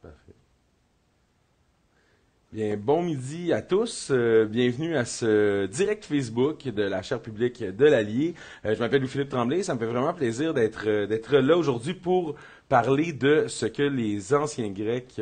Parfait. Bien, bon midi à tous. Bienvenue à ce direct Facebook de la chaire publique de l'Allier. Je m'appelle Louis-Philippe Tremblay. Ça me fait vraiment plaisir d'être là aujourd'hui pour parler de ce que les anciens Grecs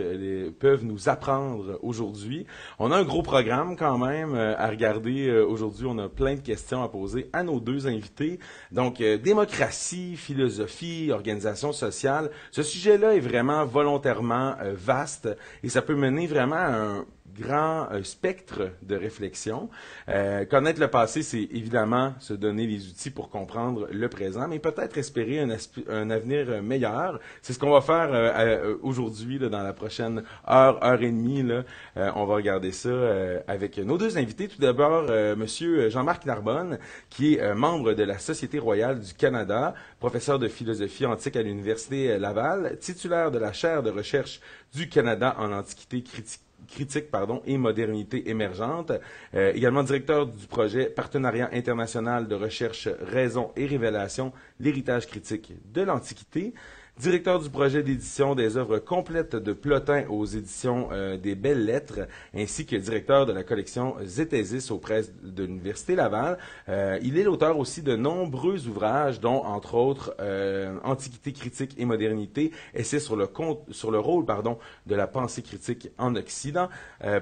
peuvent nous apprendre aujourd'hui. On a un gros programme quand même à regarder aujourd'hui. On a plein de questions à poser à nos deux invités. Donc, démocratie, philosophie, organisation sociale. Ce sujet-là est vraiment volontairement vaste et ça peut mener vraiment à un grand spectre de réflexion. Connaître le passé, c'est évidemment se donner les outils pour comprendre le présent, mais peut-être espérer un avenir meilleur. C'est ce qu'on va faire aujourd'hui, là, dans la prochaine heure et demie. Là. On va regarder ça avec nos deux invités. Tout d'abord, Monsieur Jean-Marc Narbonne, qui est membre de la Société royale du Canada, professeur de philosophie antique à l'Université Laval, titulaire de la chaire de recherche du Canada en Antiquité critique et modernité émergente, également directeur du projet Partenariat international de recherche, raison et révélation, l'héritage critique de l'Antiquité, directeur du projet d'édition des œuvres complètes de Plotin aux éditions des Belles Lettres, ainsi que directeur de la collection Zétésis aux presses de l'Université Laval. Il est l'auteur aussi de nombreux ouvrages, dont, entre autres, Antiquité critique et modernité, essai sur le rôle de la pensée critique en Occident,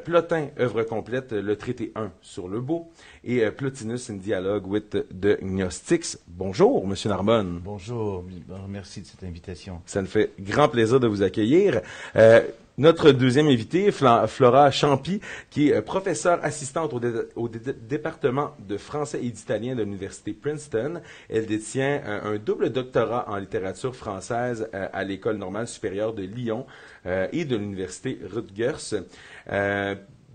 Plotin, œuvre complète, le traité 1 sur le beau, et Plotinus in Dialogue with the Gnostics. Bonjour, Monsieur Narbonne. Bonjour, merci de cette invitation. Ça me fait grand plaisir de vous accueillir. Notre deuxième invitée, Flora Champi, qui est professeure assistante au département de français et d'italien de l'Université Princeton. Elle détient un double doctorat en littérature française à l'École normale supérieure de Lyon et de l'Université Rutgers.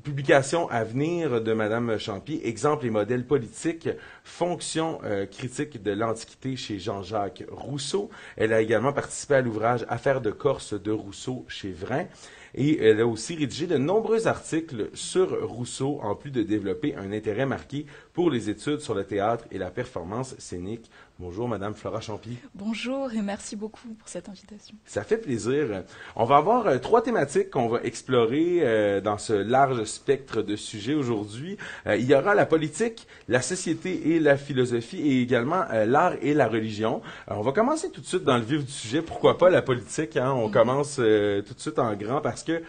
Publication à venir de Madame Champi, Exemples et modèles politiques, fonction critique de l'Antiquité chez Jean-Jacques Rousseau. Elle a également participé à l'ouvrage Affaires de Corse de Rousseau chez Vrin. Et elle a aussi rédigé de nombreux articles sur Rousseau, en plus de développer un intérêt marqué pour les études sur le théâtre et la performance scénique. Bonjour, Madame Flora Champi. Bonjour et merci beaucoup pour cette invitation. Ça fait plaisir. On va avoir trois thématiques qu'on va explorer dans ce large spectre de sujets aujourd'hui. Il y aura la politique, la société et la philosophie et également l'art et la religion. On va commencer tout de suite dans le vif du sujet. Pourquoi pas la politique, hein? On commence tout de suite en grand parce que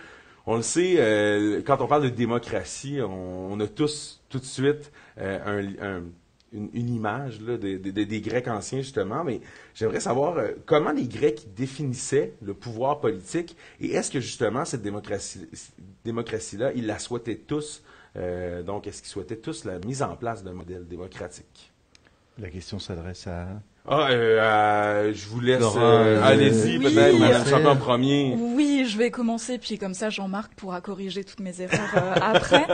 on le sait, quand on parle de démocratie, on a tous tout de suite une image là, des Grecs anciens, justement, mais j'aimerais savoir comment les Grecs définissaient le pouvoir politique et est-ce que, justement, cette démocratie-là, ils la souhaitaient tous, donc est-ce qu'ils souhaitaient tous la mise en place d'un modèle démocratique? La question s'adresse à... je vous laisse, allez-y, oui, peut-être, Madame Champi en premier. Oui, je vais commencer, puis comme ça, Jean-Marc pourra corriger toutes mes erreurs après.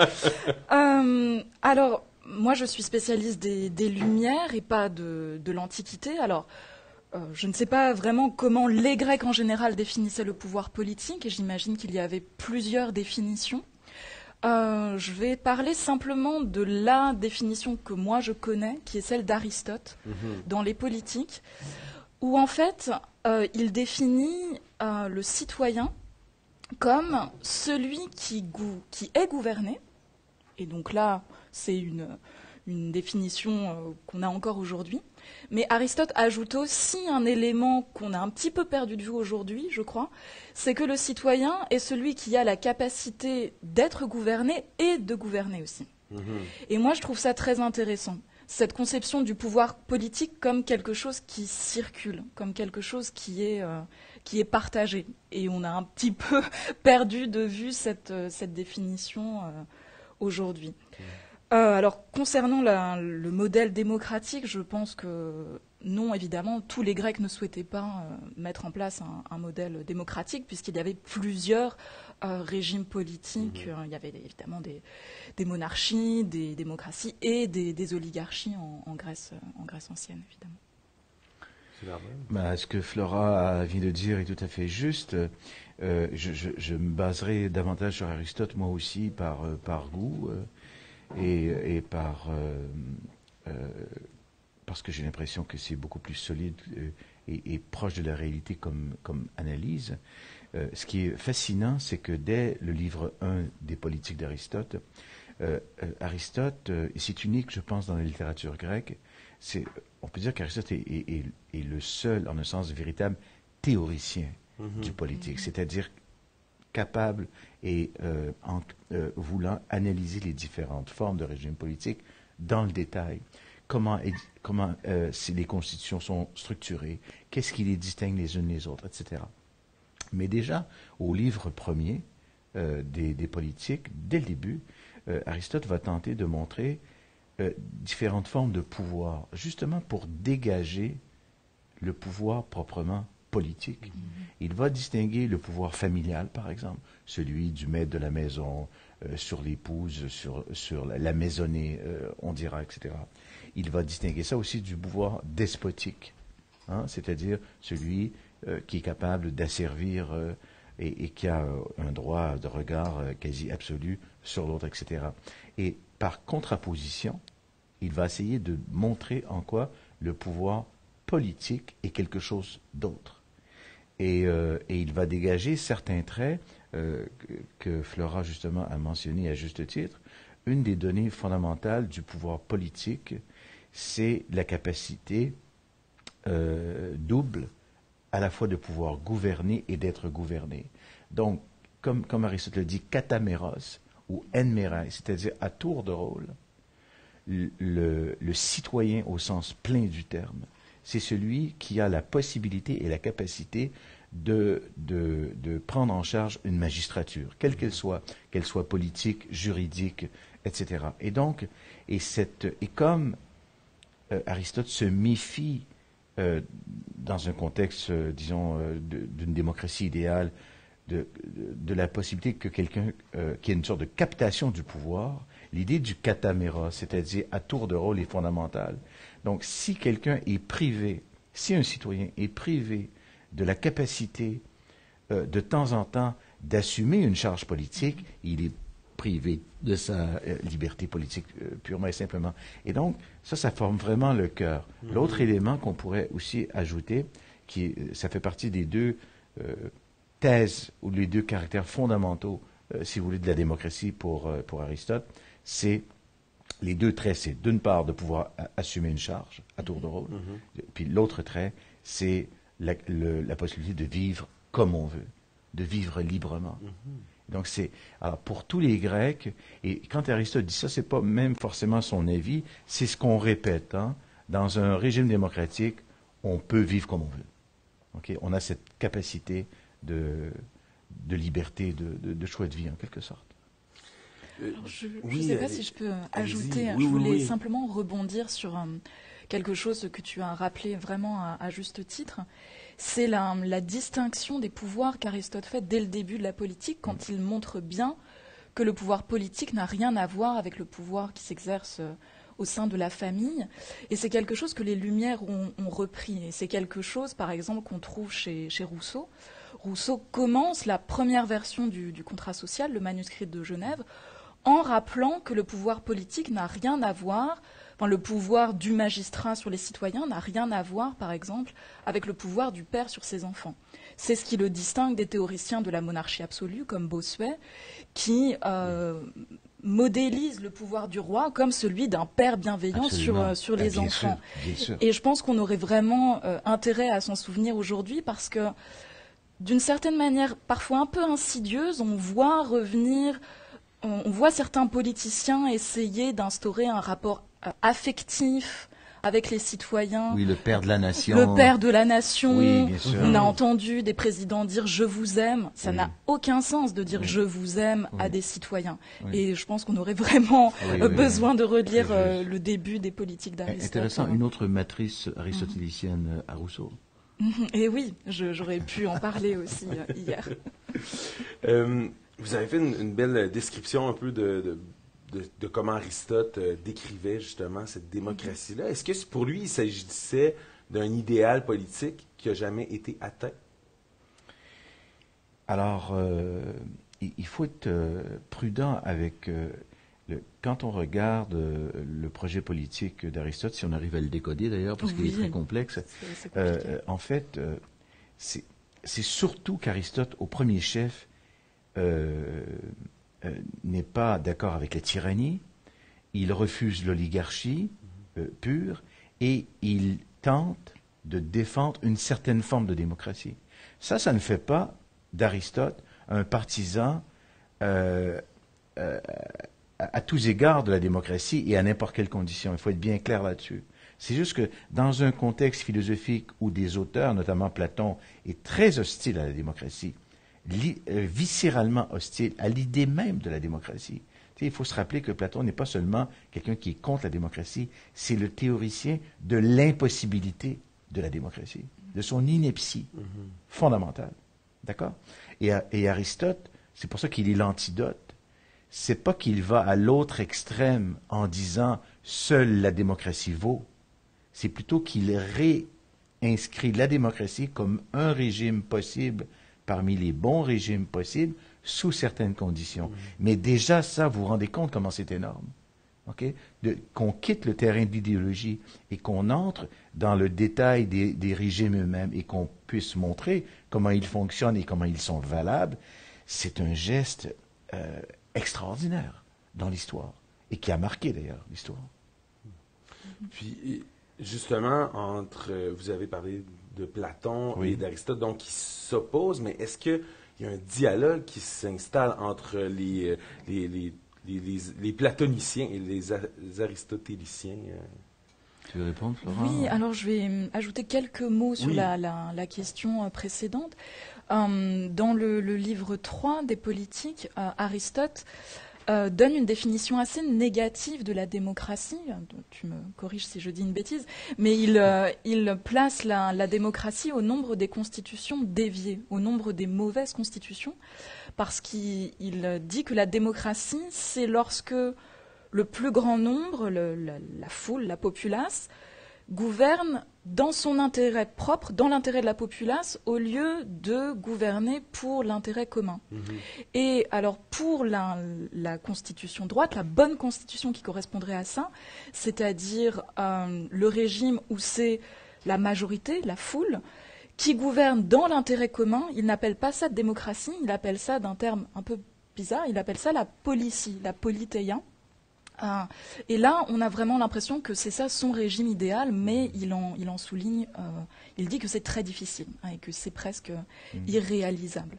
Alors, moi, je suis spécialiste des Lumières et pas de l'Antiquité. Alors, je ne sais pas vraiment comment les Grecs en général définissaient le pouvoir politique, et j'imagine qu'il y avait plusieurs définitions. Je vais parler simplement de la définition que moi je connais, qui est celle d'Aristote, dans les Politiques, où en fait, il définit le citoyen comme celui qui est gouverné, et donc là, c'est une définition qu'on a encore aujourd'hui. Mais Aristote ajoute aussi un élément qu'on a un petit peu perdu de vue aujourd'hui, je crois, c'est que le citoyen est celui qui a la capacité d'être gouverné et de gouverner aussi. Et moi, je trouve ça très intéressant, cette conception du pouvoir politique comme quelque chose qui circule, comme quelque chose qui est partagé. Et on a un petit peu perdu de vue cette définition aujourd'hui. Alors, concernant le modèle démocratique, je pense que non, évidemment, tous les Grecs ne souhaitaient pas mettre en place un modèle démocratique, puisqu'il y avait plusieurs régimes politiques. Il y avait évidemment des monarchies, des démocraties et des oligarchies en Grèce ancienne, évidemment. Ce que Flora vient de dire est tout à fait juste. Je me baserai davantage sur Aristote, moi aussi, par goût. Et parce que j'ai l'impression que c'est beaucoup plus solide et proche de la réalité comme analyse. Ce qui est fascinant, c'est que dès le livre 1 des Politiques d'Aristote, Aristote, et c'est unique, je pense, dans la littérature grecque, on peut dire qu'Aristote est le seul, en un sens, véritable théoricien du politique, c'est-à-dire capable et voulant analyser les différentes formes de régime politique dans le détail. Comment les constitutions sont structurées, qu'est-ce qui les distingue les unes les autres, etc. Mais déjà, au livre premier des politiques, dès le début, Aristote va tenter de montrer différentes formes de pouvoir, justement pour dégager le pouvoir proprement politique. Il va distinguer le pouvoir familial, par exemple, celui du maître de la maison, sur l'épouse, sur la maisonnée, on dira, etc. Il va distinguer ça aussi du pouvoir despotique, c'est-à-dire celui qui est capable d'asservir et qui a un droit de regard quasi absolu sur l'autre, etc. Et par contraposition, il va essayer de montrer en quoi le pouvoir politique est quelque chose d'autre. Et il va dégager certains traits que Flora justement a mentionnés à juste titre. Une des données fondamentales du pouvoir politique, c'est la capacité double à la fois de pouvoir gouverner et d'être gouverné. Donc, comme Aristote le dit, kataméros ou enmerai, c'est-à-dire à tour de rôle, le citoyen au sens plein du terme, c'est celui qui a la possibilité et la capacité de prendre en charge une magistrature, quelle qu'elle soit politique, juridique, etc. Et donc, et comme Aristote se méfie dans un contexte, disons, d'une démocratie idéale, de la possibilité que quelqu'un, qui ait une sorte de captation du pouvoir, l'idée du kataméra, c'est-à-dire à tour de rôle, est fondamentale. Donc, si quelqu'un est privé, si un citoyen est privé de la capacité, de temps en temps, d'assumer une charge politique, il est privé de sa liberté politique purement et simplement. Et donc, ça forme vraiment le cœur. L'autre élément qu'on pourrait aussi ajouter, ça fait partie des deux thèses ou les deux caractères fondamentaux, si vous voulez, de la démocratie pour Aristote, c'est les deux traits, c'est d'une part de pouvoir assumer une charge à tour de rôle, puis l'autre trait, c'est la possibilité de vivre comme on veut, de vivre librement. Donc alors pour tous les Grecs, et quand Aristote dit ça, c'est pas même forcément son avis, c'est ce qu'on répète. Dans un régime démocratique, on peut vivre comme on veut. Okay? On a cette capacité de liberté, de choix de vie en quelque sorte. Alors, je ne sais pas si je peux ajouter, je voulais simplement rebondir sur quelque chose que tu as rappelé vraiment à juste titre. C'est la distinction des pouvoirs qu'Aristote fait dès le début de la politique, quand il montre bien que le pouvoir politique n'a rien à voir avec le pouvoir qui s'exerce au sein de la famille. Et c'est quelque chose que les Lumières ont repris. Et c'est quelque chose, par exemple, qu'on trouve chez Rousseau. Rousseau commence la première version du contrat social, le manuscrit de Genève, en rappelant que le pouvoir politique n'a rien à voir, le pouvoir du magistrat sur les citoyens n'a rien à voir, par exemple, avec le pouvoir du père sur ses enfants. C'est ce qui le distingue des théoriciens de la monarchie absolue, comme Bossuet, qui modélise le pouvoir du roi comme celui d'un père bienveillant sur les enfants. Bien sûr. Et je pense qu'on aurait vraiment intérêt à s'en souvenir aujourd'hui parce que, d'une certaine manière, parfois un peu insidieuse, on voit certains politiciens essayer d'instaurer un rapport affectif avec les citoyens. Oui, le père de la nation. Le père de la nation. Oui, bien sûr. On a entendu des présidents dire « je vous aime ». Ça n'a aucun sens de dire « je vous aime » à des citoyens. Et je pense qu'on aurait vraiment besoin de relire le début des politiques d'Aristote. Intéressant, une autre matrice aristotélicienne à Rousseau. Et oui, j'aurais pu en parler aussi hier. Vous avez fait une belle description un peu de comment Aristote décrivait justement cette démocratie-là. Est-ce que pour lui, il s'agissait d'un idéal politique qui n'a jamais été atteint? Alors, il faut être prudent avec quand on regarde le projet politique d'Aristote, si on arrive à le décoder d'ailleurs, parce qu'il est très complexe, en fait, c'est surtout qu'Aristote, au premier chef, n'est pas d'accord avec la tyrannie, il refuse l'oligarchie pure, et il tente de défendre une certaine forme de démocratie. Ça ne fait pas d'Aristote un partisan à tous égards de la démocratie et à n'importe quelle condition. Il faut être bien clair là-dessus. C'est juste que dans un contexte philosophique où des auteurs, notamment Platon, est très hostile à la démocratie, viscéralement hostile à l'idée même de la démocratie. Tu sais, il faut se rappeler que Platon n'est pas seulement quelqu'un qui est contre la démocratie, c'est le théoricien de l'impossibilité de la démocratie, de son ineptie fondamentale. D'accord? Et Aristote, c'est pour ça qu'il est l'antidote. C'est pas qu'il va à l'autre extrême en disant « seule la démocratie vaut », c'est plutôt qu'il réinscrit la démocratie comme un régime possible parmi les bons régimes possibles sous certaines conditions. Mais déjà ça, vous vous rendez compte comment c'est énorme. Okay? Qu'on quitte le terrain d'idéologie et qu'on entre dans le détail des régimes eux-mêmes et qu'on puisse montrer comment ils fonctionnent et comment ils sont valables, c'est un geste extraordinaire dans l'histoire et qui a marqué d'ailleurs l'histoire. Puis, justement, vous avez parlé de Platon et d'Aristote, donc qui s'opposent, mais est-ce qu'il y a un dialogue qui s'installe entre les platoniciens et les aristotéliciens? Tu veux répondre, Florent? Oui, alors je vais ajouter quelques mots sur la question précédente. Dans le livre 3 des Politiques, Aristote donne une définition assez négative de la démocratie. Tu me corriges si je dis une bêtise, mais il place la démocratie au nombre des constitutions déviées, au nombre des mauvaises constitutions, parce qu'il dit que la démocratie, c'est lorsque le plus grand nombre, la foule, la populace, gouverne dans son intérêt propre, dans l'intérêt de la populace, au lieu de gouverner pour l'intérêt commun. Et alors, pour la constitution droite, la bonne constitution qui correspondrait à ça, c'est-à-dire le régime où c'est la majorité, la foule, qui gouverne dans l'intérêt commun, il n'appelle pas ça démocratie, il appelle ça d'un terme un peu bizarre, il appelle ça la politie, la politeia. Et là, on a vraiment l'impression que c'est ça son régime idéal, mais il en souligne, il dit que c'est très difficile et que c'est presque irréalisable.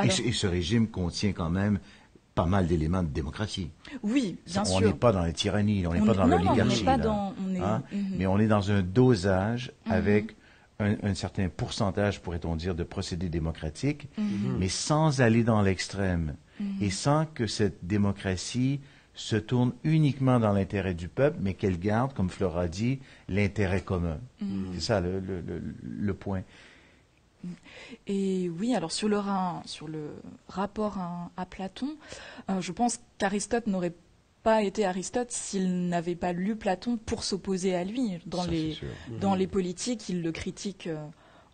Et ce régime contient quand même pas mal d'éléments de démocratie. Oui, bien sûr. On n'est pas dans la tyrannie, on n'est pas dans l'oligarchie. Mais on est dans un dosage avec un certain pourcentage, pourrait-on dire, de procédés démocratiques, mais sans aller dans l'extrême et sans que cette démocratie se tourne uniquement dans l'intérêt du peuple, mais qu'elle garde, comme Flora dit, l'intérêt commun. C'est ça le point. Et oui, alors sur le rapport à Platon, je pense qu'Aristote n'aurait pas été Aristote s'il n'avait pas lu Platon pour s'opposer à lui. Dans les Politiques, il le critique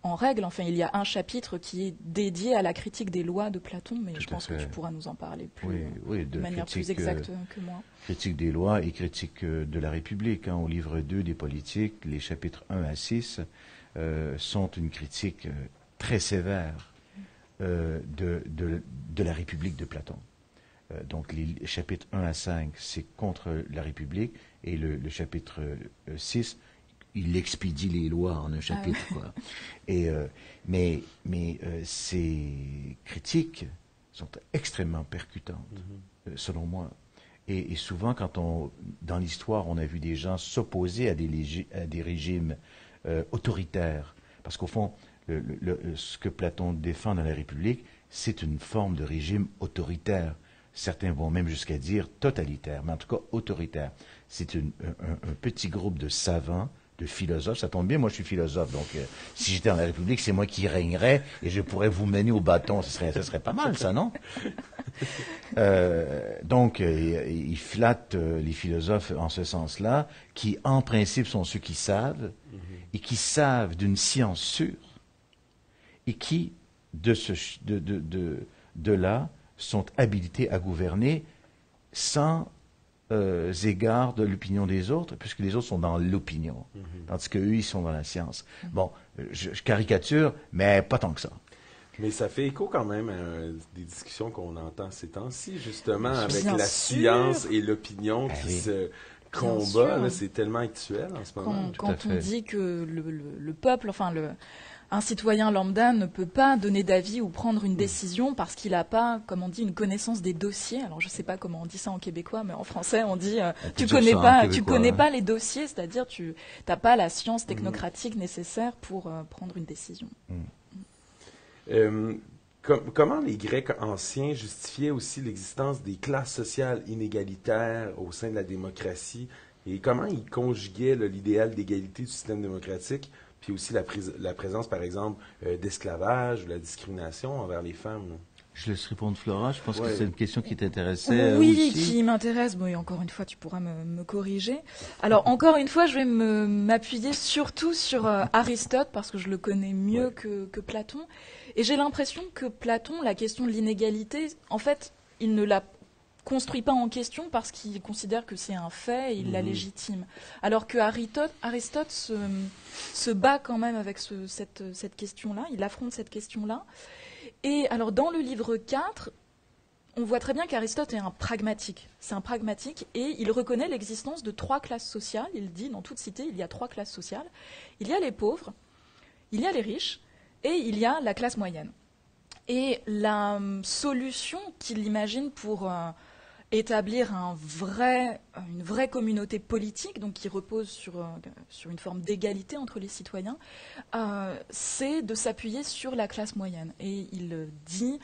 en règle. Enfin, il y a un chapitre qui est dédié à la critique des lois de Platon, mais je pense que tu pourras nous en parler de manière plus exacte que moi. Critique des lois et critique de la République. Au livre 2 des Politiques, les chapitres 1 à 6 sont une critique très sévère de la République de Platon. Donc les chapitres 1 à 5, c'est contre la République, et le chapitre 6, il expédie les lois en un chapitre. Quoi. Mais ces critiques sont extrêmement percutantes, selon moi. Et souvent, dans l'histoire, on a vu des gens s'opposer à des régimes autoritaires. Parce qu'au fond, ce que Platon défend dans la République, c'est une forme de régime autoritaire. Certains vont même jusqu'à dire totalitaire, mais en tout cas autoritaire. C'est un petit groupe de savants, de philosophes. Ça tombe bien, moi je suis philosophe, donc si j'étais dans la République, c'est moi qui régnerais et je pourrais vous mener au bâton. Ça serait pas mal, ça, non? Donc, ils flattent les philosophes en ce sens-là, qui en principe sont ceux qui savent, et qui savent d'une science sûre, et qui, de là, sont habilités à gouverner sans égard de l'opinion des autres, puisque les autres sont dans l'opinion, tandis qu'eux, ils sont dans la science. Bon, je caricature, mais pas tant que ça. Mais ça fait écho quand même à des discussions qu'on entend ces temps-ci, justement, avec Bien la sûr. science et l'opinion qui oui. se Bien sûr. combat. C'est tellement actuel en ce moment. Quand on fait. dit que le peuple, enfin un citoyen lambda ne peut pas donner d'avis ou prendre une décision parce qu'il n'a pas, comme on dit, une connaissance des dossiers. Alors je ne sais pas comment on dit ça en québécois, mais en français on dit tu dire connais ça en pas, tu québécois, connais hein. pas les dossiers, c'est-à-dire tu n'as pas la science technocratique nécessaire pour prendre une décision. Comment les Grecs anciens justifiaient aussi l'existence des classes sociales inégalitaires au sein de la démocratie et comment ils conjuguaient l'idéal d'égalité du système démocratique puis aussi la présence, par exemple, d'esclavage ou la discrimination envers les femmes? Je laisse répondre Flora, je pense Ouais. que c'est une question qui t'intéressait Oui, aussi. qui m'intéresse. Bon, et encore une fois, tu pourras me corriger. Alors, encore une fois, je vais m'appuyer surtout sur Aristote, parce que je le connais mieux que Platon. Et j'ai l'impression que Platon, la question de l'inégalité, en fait, il ne la construit pas en question parce qu'il considère que c'est un fait et il la légitime. Alors que Aristote se bat quand même avec cette question-là, il affronte cette question-là. Et alors, dans le livre 4, on voit très bien qu'Aristote est un pragmatique. C'est un pragmatique et il reconnaît l'existence de 3 classes sociales. Il dit, dans toute cité, il y a 3 classes sociales. Il y a les pauvres, il y a les riches et il y a la classe moyenne. Et la solution qu'il imagine pour établir une vraie communauté politique, donc qui repose sur une forme d'égalité entre les citoyens, c'est de s'appuyer sur la classe moyenne. Et il dit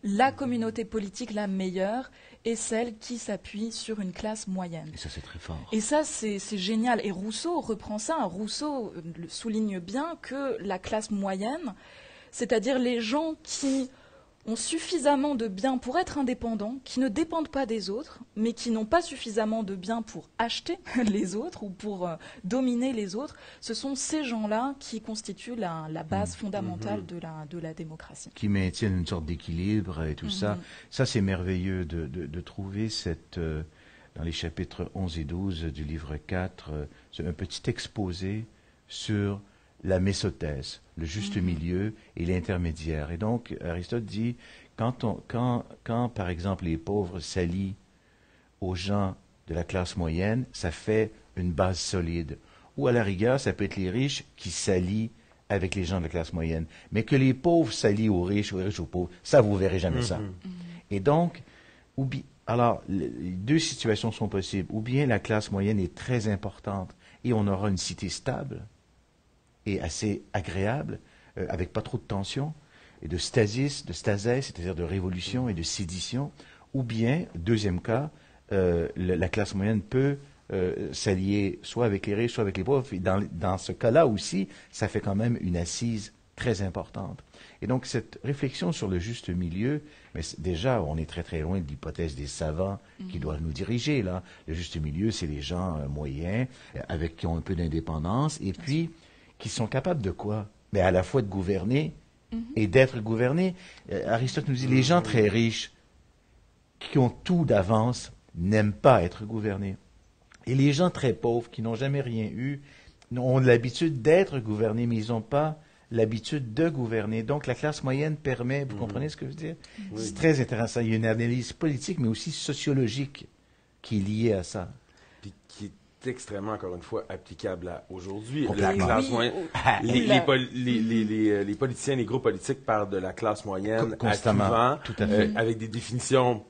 la communauté politique la meilleure est celle qui s'appuie sur une classe moyenne. Et ça, c'est très fort. Et ça, c'est génial. Et Rousseau reprend ça. Rousseau souligne bien que la classe moyenne, c'est-à-dire les gens qui ont suffisamment de biens pour être indépendants, qui ne dépendent pas des autres, mais qui n'ont pas suffisamment de biens pour acheter les autres ou pour dominer les autres, ce sont ces gens-là qui constituent la base fondamentale de la démocratie. Qui maintiennent une sorte d'équilibre et tout ça. Ça, c'est merveilleux de trouver dans les chapitres 11 et 12 du livre 4, un petit exposé sur la mésotèse, le juste milieu et l'intermédiaire. Et donc, Aristote dit, quand par exemple les pauvres s'allient aux gens de la classe moyenne, ça fait une base solide. Ou à la rigueur, ça peut être les riches qui s'allient avec les gens de la classe moyenne. Mais que les pauvres s'allient aux riches aux pauvres, ça, vous verrez jamais ça. Et donc, alors, les 2 situations sont possibles. Ou bien la classe moyenne est très importante et on aura une cité stable et assez agréable, avec pas trop de tension, et de stasis, de stasès, c'est-à-dire de révolution et de sédition, ou bien, deuxième cas, la classe moyenne peut s'allier soit avec les riches, soit avec les pauvres, et dans ce cas-là aussi, ça fait quand même une assise très importante. Et donc, cette réflexion sur le juste milieu, mais déjà, on est très très loin de l'hypothèse des savants qui doivent nous diriger, là. Le juste milieu, c'est les gens moyens, qui ont un peu d'indépendance, et puis qui sont capables de quoi? Mais à la fois de gouverner et d'être gouvernés. Aristote nous dit, les gens très riches, qui ont tout d'avance, n'aiment pas être gouvernés. Et les gens très pauvres, qui n'ont jamais rien eu, ont l'habitude d'être gouvernés, mais ils n'ont pas l'habitude de gouverner. Donc la classe moyenne permet, vous comprenez ce que je veux dire? Oui. C'est très intéressant. Il y a une analyse politique, mais aussi sociologique qui est liée à ça. Puis qui est extrêmement, encore une fois, applicable à aujourd'hui. La Complètement. classe Oui, moyenne. Les politiciens, les groupes politiques parlent de la classe moyenne Constamment. Tout à fait. avec des définitions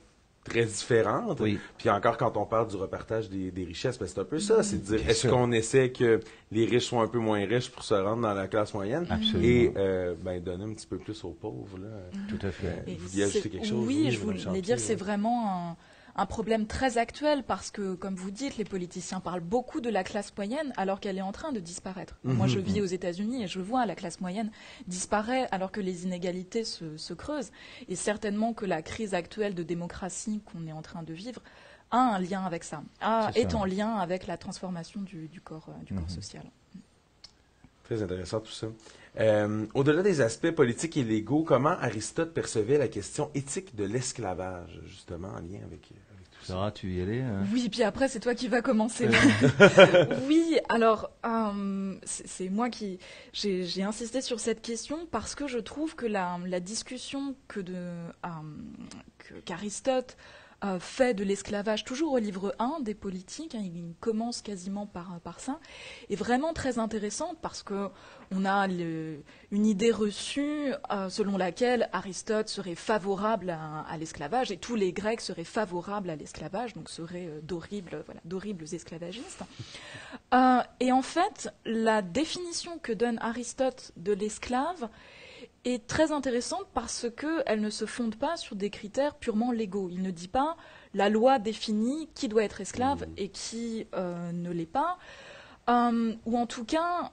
très différentes. Oui. Puis encore, quand on parle du repartage des richesses, ben c'est un peu ça. C'est de dire, Bien est-ce sûr. qu'on essaie que les riches soient un peu moins riches pour se rendre dans la classe moyenne? Absolument. Et donner un petit peu plus aux pauvres, là. Tout à fait. Et Vous vouliez ajouter quelque chose? Oui, je Madame voulais Chantier, dire, c'est vraiment un problème très actuel parce que, comme vous dites, les politiciens parlent beaucoup de la classe moyenne alors qu'elle est en train de disparaître. Moi, je vis aux États-Unis et je vois la classe moyenne disparaît alors que les inégalités se creusent. Et certainement que la crise actuelle de démocratie qu'on est en train de vivre a un lien avec ça, est en lien avec la transformation du corps social. Très intéressant tout ça. Au-delà des aspects politiques et légaux, comment Aristote percevait la question éthique de l'esclavage, justement, en lien avec tout Clara, tu y allais Oui, puis après, c'est toi qui vas commencer. Oui, alors, c'est moi qui... J'ai insisté sur cette question parce que je trouve que la discussion qu'Aristote fait de l'esclavage, toujours au livre 1 des Politiques, hein, il commence quasiment par ça, est vraiment très intéressante parce que on a une idée reçue selon laquelle Aristote serait favorable à l'esclavage et tous les Grecs seraient favorables à l'esclavage, donc seraient d'horribles esclavagistes. Et en fait, la définition que donne Aristote de l'esclave est très intéressante parce qu'elle ne se fonde pas sur des critères purement légaux. Il ne dit pas la loi définit qui doit être esclave et qui ne l'est pas, ou en tout cas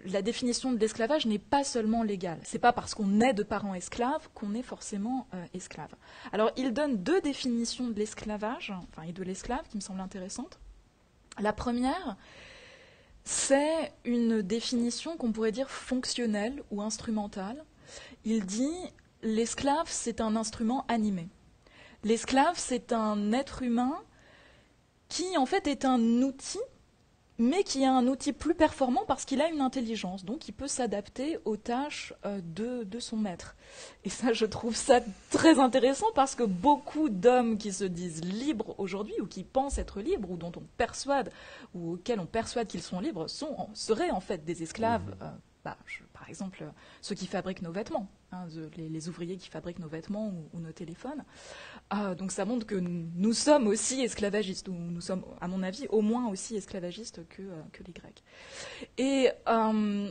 la définition de l'esclavage n'est pas seulement légale. C'est pas parce qu'on est de parents esclaves qu'on est forcément esclave. Alors il donne deux définitions de l'esclavage, et de l'esclave qui me semblent intéressantes. La première, c'est une définition qu'on pourrait dire fonctionnelle ou instrumentale. Il dit l'esclave, c'est un instrument animé. L'esclave, c'est un être humain qui, en fait, est un outil, mais qui est un outil plus performant parce qu'il a une intelligence, donc il peut s'adapter aux tâches de son maître. Et ça, je trouve ça très intéressant parce que beaucoup d'hommes qui se disent libres aujourd'hui, ou qui pensent être libres, ou dont on persuade, ou auxquels on persuade qu'ils sont libres, seraient en fait des esclaves. Par exemple, ceux qui fabriquent nos vêtements, les ouvriers qui fabriquent nos vêtements ou nos téléphones. Donc ça montre que nous sommes aussi esclavagistes, ou nous sommes, à mon avis, au moins aussi esclavagistes que les Grecs. Et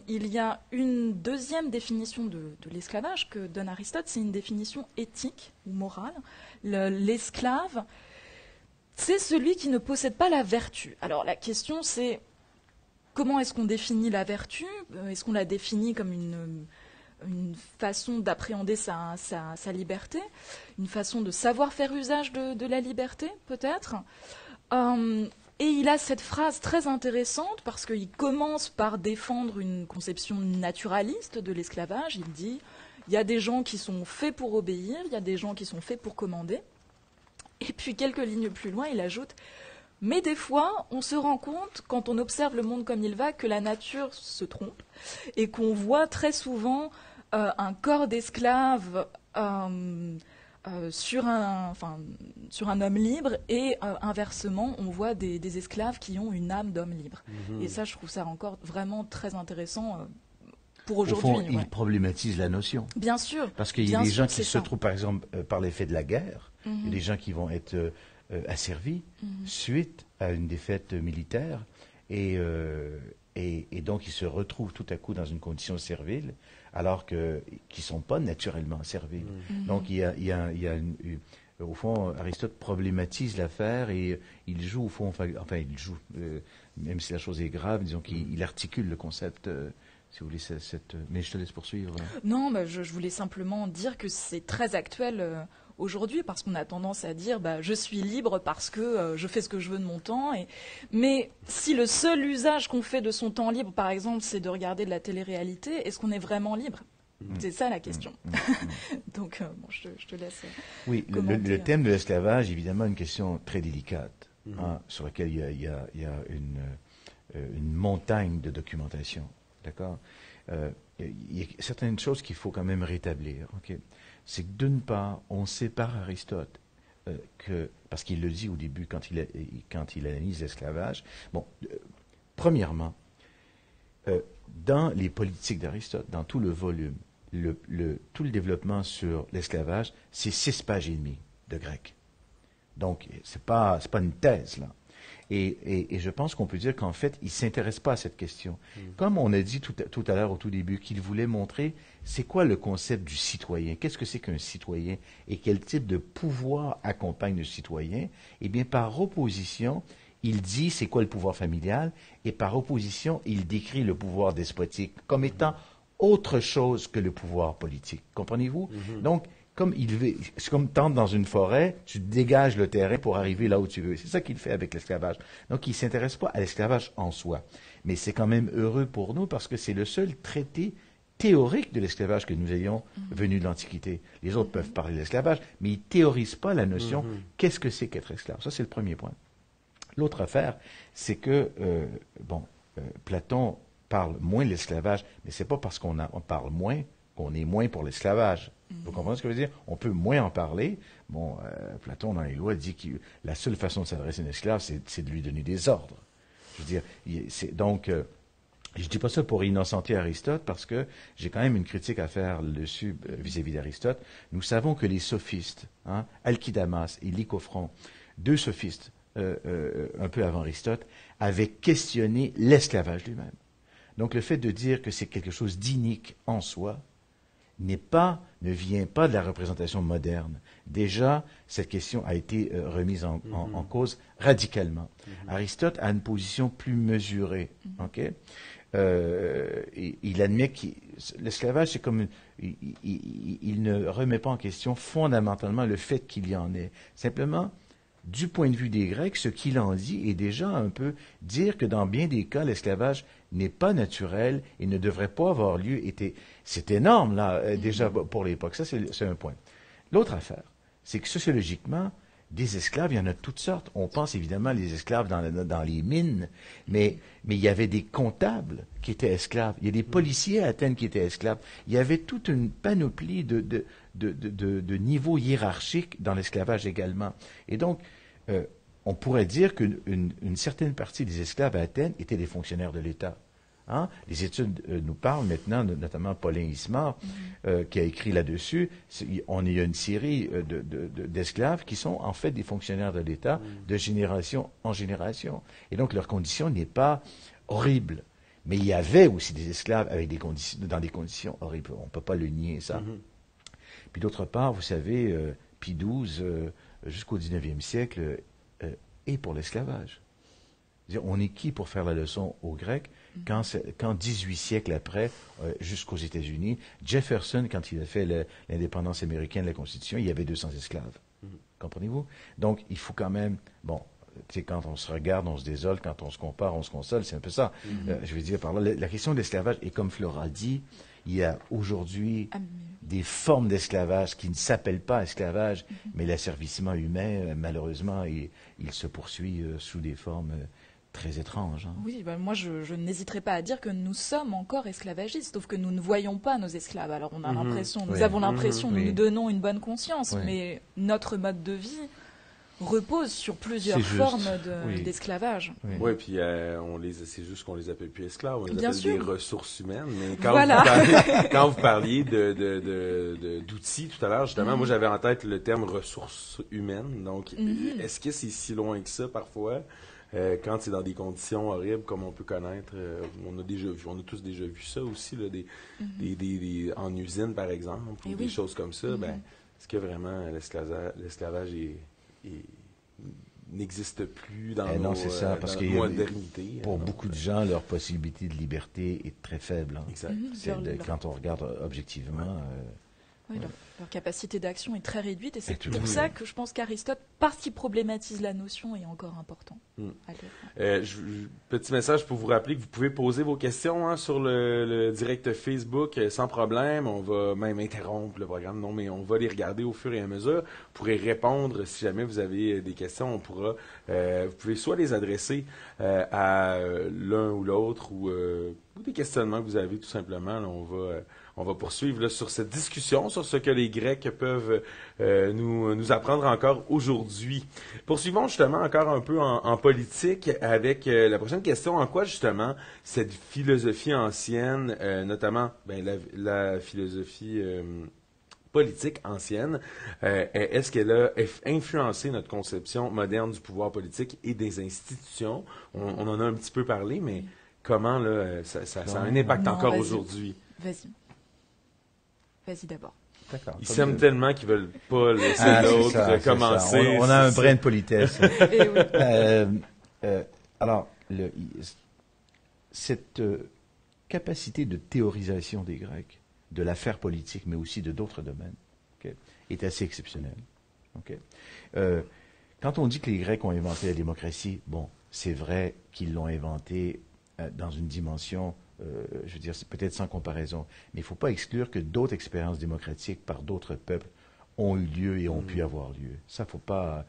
il y a une deuxième définition de l'esclavage que donne Aristote, c'est une définition éthique ou morale. L'esclave, c'est celui qui ne possède pas la vertu. Alors la question c'est, comment est-ce qu'on définit la vertu ? Est-ce qu'on la définit comme une façon d'appréhender sa liberté, une façon de savoir faire usage de la liberté, peut-être. Et il a cette phrase très intéressante parce qu'il commence par défendre une conception naturaliste de l'esclavage. Il dit, il y a des gens qui sont faits pour obéir, il y a des gens qui sont faits pour commander. Et puis quelques lignes plus loin, il ajoute, mais des fois, on se rend compte, quand on observe le monde comme il va, que la nature se trompe et qu'on voit très souvent un corps d'esclave sur un homme libre et inversement, on voit des esclaves qui ont une âme d'homme libre. Et ça, je trouve ça encore vraiment très intéressant pour aujourd'hui. Au fond, il problématise la notion. Bien sûr. Parce qu'il y a des gens qui se trouvent, par exemple, par l'effet de la guerre, il y a des gens qui vont être asservis suite à une défaite militaire et donc ils se retrouvent tout à coup dans une condition servile alors qu'ils ne sont pas naturellement servis. Donc il y a au fond, Aristote problématise l'affaire et il joue au fond, il joue, même si la chose est grave, disons qu'il articule le concept. Si vous voulez, mais je te laisse poursuivre. Non, je voulais simplement dire que c'est très actuel aujourd'hui, parce qu'on a tendance à dire je suis libre parce que je fais ce que je veux de mon temps. Mais si le seul usage qu'on fait de son temps libre, par exemple, c'est de regarder de la télé-réalité, est-ce qu'on est vraiment libre ? C'est ça la question. Donc, je te laisse. Oui, le thème de l'esclavage, évidemment, une question très délicate, sur laquelle il y a une montagne de documentation. D'accord ? Il y a certaines choses qu'il faut quand même rétablir. Okay? C'est que d'une part, on sépare Aristote, parce qu'il le dit au début quand il analyse l'esclavage. Bon, premièrement, dans les politiques d'Aristote, dans tout le volume, tout le développement sur l'esclavage, c'est 6 pages et demie de grec. Donc, c'est pas une thèse, là. Et je pense qu'on peut dire qu'en fait, il ne s'intéresse pas à cette question. Comme on a dit tout à l'heure au tout début, qu'il voulait montrer c'est quoi le concept du citoyen, qu'est-ce que c'est qu'un citoyen et quel type de pouvoir accompagne le citoyen. Eh bien, par opposition, il dit c'est quoi le pouvoir familial et par opposition, il décrit le pouvoir despotique comme étant autre chose que le pouvoir politique. Comprenez-vous? Donc, c'est comme tendre dans une forêt, tu dégages le terrain pour arriver là où tu veux. C'est ça qu'il fait avec l'esclavage. Donc, il ne s'intéresse pas à l'esclavage en soi. Mais c'est quand même heureux pour nous parce que c'est le seul traité théorique de l'esclavage que nous ayons venu de l'Antiquité. Les autres peuvent parler de l'esclavage, mais ils ne théorisent pas la notion qu'est-ce que c'est qu'être esclave. Ça, c'est le premier point. L'autre affaire, c'est que, Platon parle moins de l'esclavage, mais c'est pas parce qu'on parle moins qu'on est moins pour l'esclavage. Vous comprenez ce que je veux dire? On peut moins en parler. Bon, Platon, dans les lois, dit que la seule façon de s'adresser à un esclave, c'est de lui donner des ordres. Je veux dire, je ne dis pas ça pour innocenter Aristote, parce que j'ai quand même une critique à faire dessus vis-à-vis d'Aristote. Nous savons que les sophistes, Alcidamas et Lycophron, deux sophistes, un peu avant Aristote, avaient questionné l'esclavage lui-même. Donc le fait de dire que c'est quelque chose d'inique en soi ne vient pas de la représentation moderne. Déjà, cette question a été remise en cause radicalement. Aristote a une position plus mesurée. Il admet que l'esclavage, c'est comme il ne remet pas en question fondamentalement le fait qu'il y en ait. Simplement, du point de vue des Grecs, ce qu'il en dit est déjà un peu dire que dans bien des cas, l'esclavage n'est pas naturel et ne devrait pas avoir lieu. C'est énorme, là, déjà pour l'époque. Ça, c'est un point. L'autre affaire, c'est que sociologiquement, des esclaves, il y en a de toutes sortes. On pense évidemment les esclaves dans les mines, mais il y avait des comptables qui étaient esclaves. Il y a des policiers à Athènes qui étaient esclaves. Il y avait toute une panoplie de niveaux hiérarchiques dans l'esclavage également. Et donc, on pourrait dire qu'une certaine partie des esclaves à Athènes étaient des fonctionnaires de l'État. Les études nous parlent maintenant, notamment Paulin Ismar, qui a écrit là-dessus. Il y a une série d'esclaves qui sont en fait des fonctionnaires de l'État de génération en génération. Et donc leur condition n'est pas horrible. Mais il y avait aussi des esclaves dans des conditions horribles. On ne peut pas le nier, ça. Puis d'autre part, vous savez, Pie XII, jusqu'au 19e siècle, est pour l'esclavage. On est qui pour faire la leçon aux Grecs quand 18 siècles après, jusqu'aux États-Unis, Jefferson, quand il a fait l'indépendance américaine, la Constitution, il y avait 200 esclaves. Comprenez-vous? Donc, il faut quand même... Bon, tu sais, quand on se regarde, on se désole, quand on se compare, on se console, c'est un peu ça. Je veux dire par là, la question de l'esclavage, et comme Flora dit, il y a aujourd'hui des formes d'esclavage qui ne s'appellent pas esclavage, mais l'asservissement humain, malheureusement, il se poursuit sous des formes très étranges. Oui, moi je n'hésiterai pas à dire que nous sommes encore esclavagistes, sauf que nous ne voyons pas nos esclaves. Alors on a l'impression, nous avons l'impression, nous nous donnons une bonne conscience, mais notre mode de vie repose sur plusieurs formes d'esclavage. Oui, puis c'est juste qu'on les appelle plus esclaves, on les Bien appelle sûr. des ressources humaines. Mais Voilà. quand vous parliez d'outils tout à l'heure, justement, moi j'avais en tête le terme ressources humaines. Donc, est-ce que c'est si loin que ça parfois? Quand c'est dans des conditions horribles comme on peut connaître, on a tous déjà vu ça aussi, là, en usine par exemple, ou des choses comme ça. Est-ce que vraiment l'esclavage n'existe plus dans non, c'est ça, parce que modernité? Pour beaucoup de gens, leur possibilité de liberté est très faible. Exact. Quand on regarde objectivement... Leur capacité d'action est très réduite, et c'est pour ça que je pense qu'Aristote, parce qu'il problématise la notion, est encore important. Petit message pour vous rappeler que vous pouvez poser vos questions sur le direct Facebook sans problème. On va même interrompre le programme, mais on va les regarder au fur et à mesure. Vous pourrez répondre si jamais vous avez des questions. Vous pouvez soit les adresser à l'un ou l'autre ou des questionnements que vous avez tout simplement. Là, on va poursuivre là, sur cette discussion, sur ce que les Grecs peuvent nous apprendre encore aujourd'hui. Poursuivons justement encore un peu en politique avec la prochaine question. En quoi justement cette philosophie ancienne, notamment la philosophie politique ancienne, est-ce qu'elle a influencé notre conception moderne du pouvoir politique et des institutions? On en a un petit peu parlé, mais comment là, ça a un impact encore aujourd'hui? Vas-y d'abord. D'accord. Ils s'aiment tellement qu'ils veulent pas laisser l'autre commencer. On a un brin de politesse. Alors, cette capacité de théorisation des Grecs, de l'affaire politique, mais aussi de d'autres domaines, est assez exceptionnelle. Quand on dit que les Grecs ont inventé la démocratie, bon, c'est vrai qu'ils l'ont inventée dans une dimension je veux dire, c'est peut-être sans comparaison, mais il ne faut pas exclure que d'autres expériences démocratiques par d'autres peuples ont eu lieu et ont pu avoir lieu. Ça, faut pas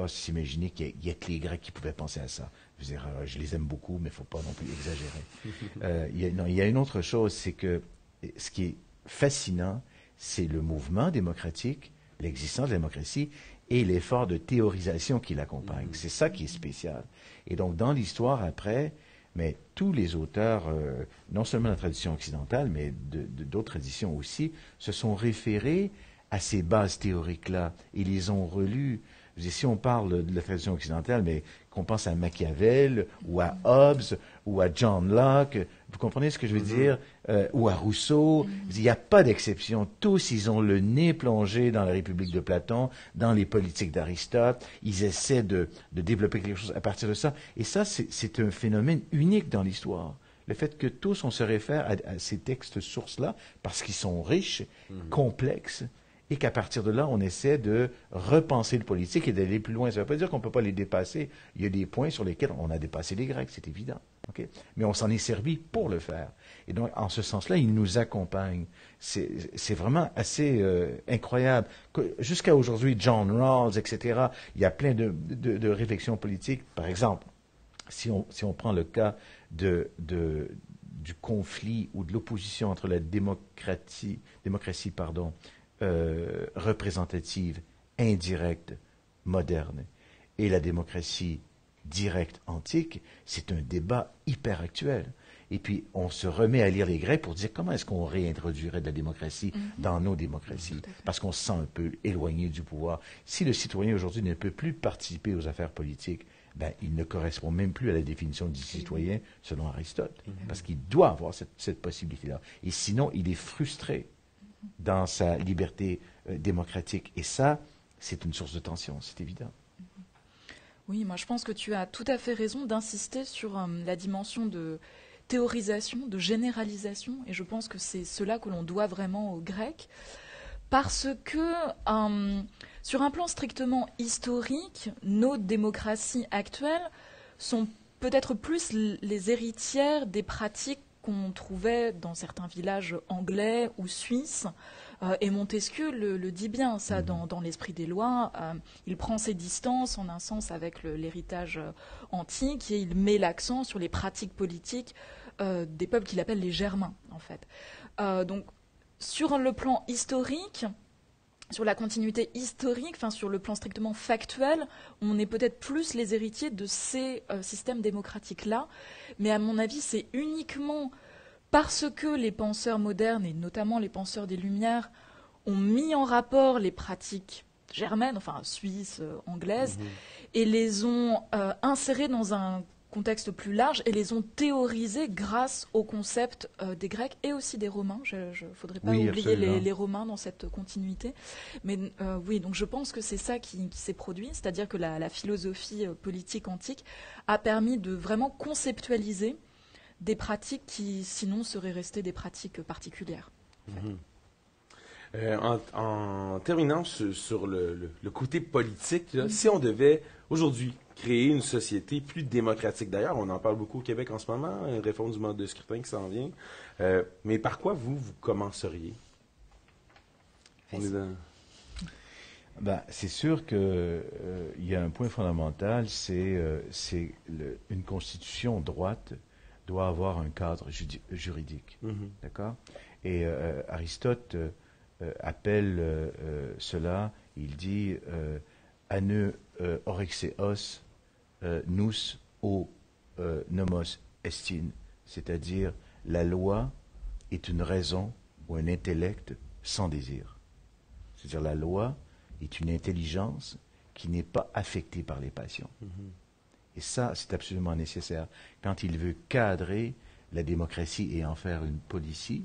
s'imaginer qu'il y a que les Grecs qui pouvaient penser à ça. Je veux dire, je les aime beaucoup, mais il ne faut pas non plus exagérer. Il y a une autre chose, c'est que ce qui est fascinant, c'est le mouvement démocratique, l'existence de la démocratie et l'effort de théorisation qui l'accompagne. C'est ça qui est spécial. Et donc, dans l'histoire après, mais tous les auteurs, non seulement de la tradition occidentale, mais d'autres traditions aussi, se sont référés à ces bases théoriques-là. Ils les ont relues. Je veux dire, si on parle de la tradition occidentale, mais qu'on pense à Machiavel, ou à Hobbes, ou à John Locke, vous comprenez ce que je veux dire? Ou à Rousseau. Il n'y a pas d'exception. Tous, ils ont le nez plongé dans la République de Platon, dans les politiques d'Aristote. Ils essaient de développer quelque chose à partir de ça. Et ça, c'est un phénomène unique dans l'histoire. Le fait que tous, on se réfère à ces textes sources-là, parce qu'ils sont riches, complexes, et qu'à partir de là, on essaie de repenser le politique et d'aller plus loin. Ça ne veut pas dire qu'on ne peut pas les dépasser. Il y a des points sur lesquels on a dépassé les Grecs, c'est évident. Okay? Mais on s'en est servi pour le faire. Et donc, en ce sens-là, ils nous accompagnent. C'est vraiment assez incroyable. Jusqu'à aujourd'hui, John Rawls, etc., il y a plein de réflexions politiques. Par exemple, si on prend le cas du conflit ou de l'opposition entre la démocratie représentative, indirecte, moderne, et la démocratie directe, antique, c'est un débat hyper actuel. Et puis, on se remet à lire les Grecs pour dire comment est-ce qu'on réintroduirait de la démocratie dans nos démocraties, parce qu'on se sent un peu éloigné du pouvoir. Si le citoyen aujourd'hui ne peut plus participer aux affaires politiques, ben, il ne correspond même plus à la définition du citoyen selon Aristote, parce qu'il doit avoir cette possibilité-là. Et sinon, il est frustré dans sa liberté démocratique. Et ça, c'est une source de tension, c'est évident. Oui, moi je pense que tu as tout à fait raison d'insister sur la dimension de théorisation, de généralisation, et je pense que c'est cela que l'on doit vraiment aux Grecs, parce que sur un plan strictement historique, nos démocraties actuelles sont peut-être plus les héritières des pratiques qu'on trouvait dans certains villages anglais ou suisses. Et Montesquieu le dit bien, ça, dans l'Esprit des lois. Il prend ses distances, en un sens, avec l'héritage antique, et il met l'accent sur les pratiques politiques des peuples qu'il appelle les Germains, en fait. Donc, sur le plan historique, sur la continuité historique, enfin sur le plan strictement factuel, on est peut-être plus les héritiers de ces systèmes démocratiques-là. Mais à mon avis, c'est uniquement parce que les penseurs modernes, et notamment les penseurs des Lumières, ont mis en rapport les pratiques germaines, enfin suisses, anglaises, et les ont insérées dans un contexte plus large et les ont théorisées grâce au concept des Grecs et aussi des Romains. Il ne faudrait pas oublier les Romains dans cette continuité. Mais oui, donc je pense que c'est ça qui s'est produit, c'est-à-dire que la philosophie politique antique a permis de vraiment conceptualiser des pratiques qui, sinon, seraient restées des pratiques particulières. En terminant sur le côté politique, là, si on devait, aujourd'hui, créer une société plus démocratique, d'ailleurs, on en parle beaucoup au Québec en ce moment, une réforme du mode de scrutin qui s'en vient, mais par quoi vous commenceriez? Ben, c'est sûr qu'il y a un point fondamental, c'est une constitution droite doit avoir un cadre juridique. D'accord? Et Aristote appelle cela, il dit ane orexeos nous o nomos estin, c'est-à-dire la loi est une raison ou un intellect sans désir. C'est-à-dire la loi est une intelligence qui n'est pas affectée par les passions. Et ça, c'est absolument nécessaire. Quand il veut cadrer la démocratie et en faire une policy,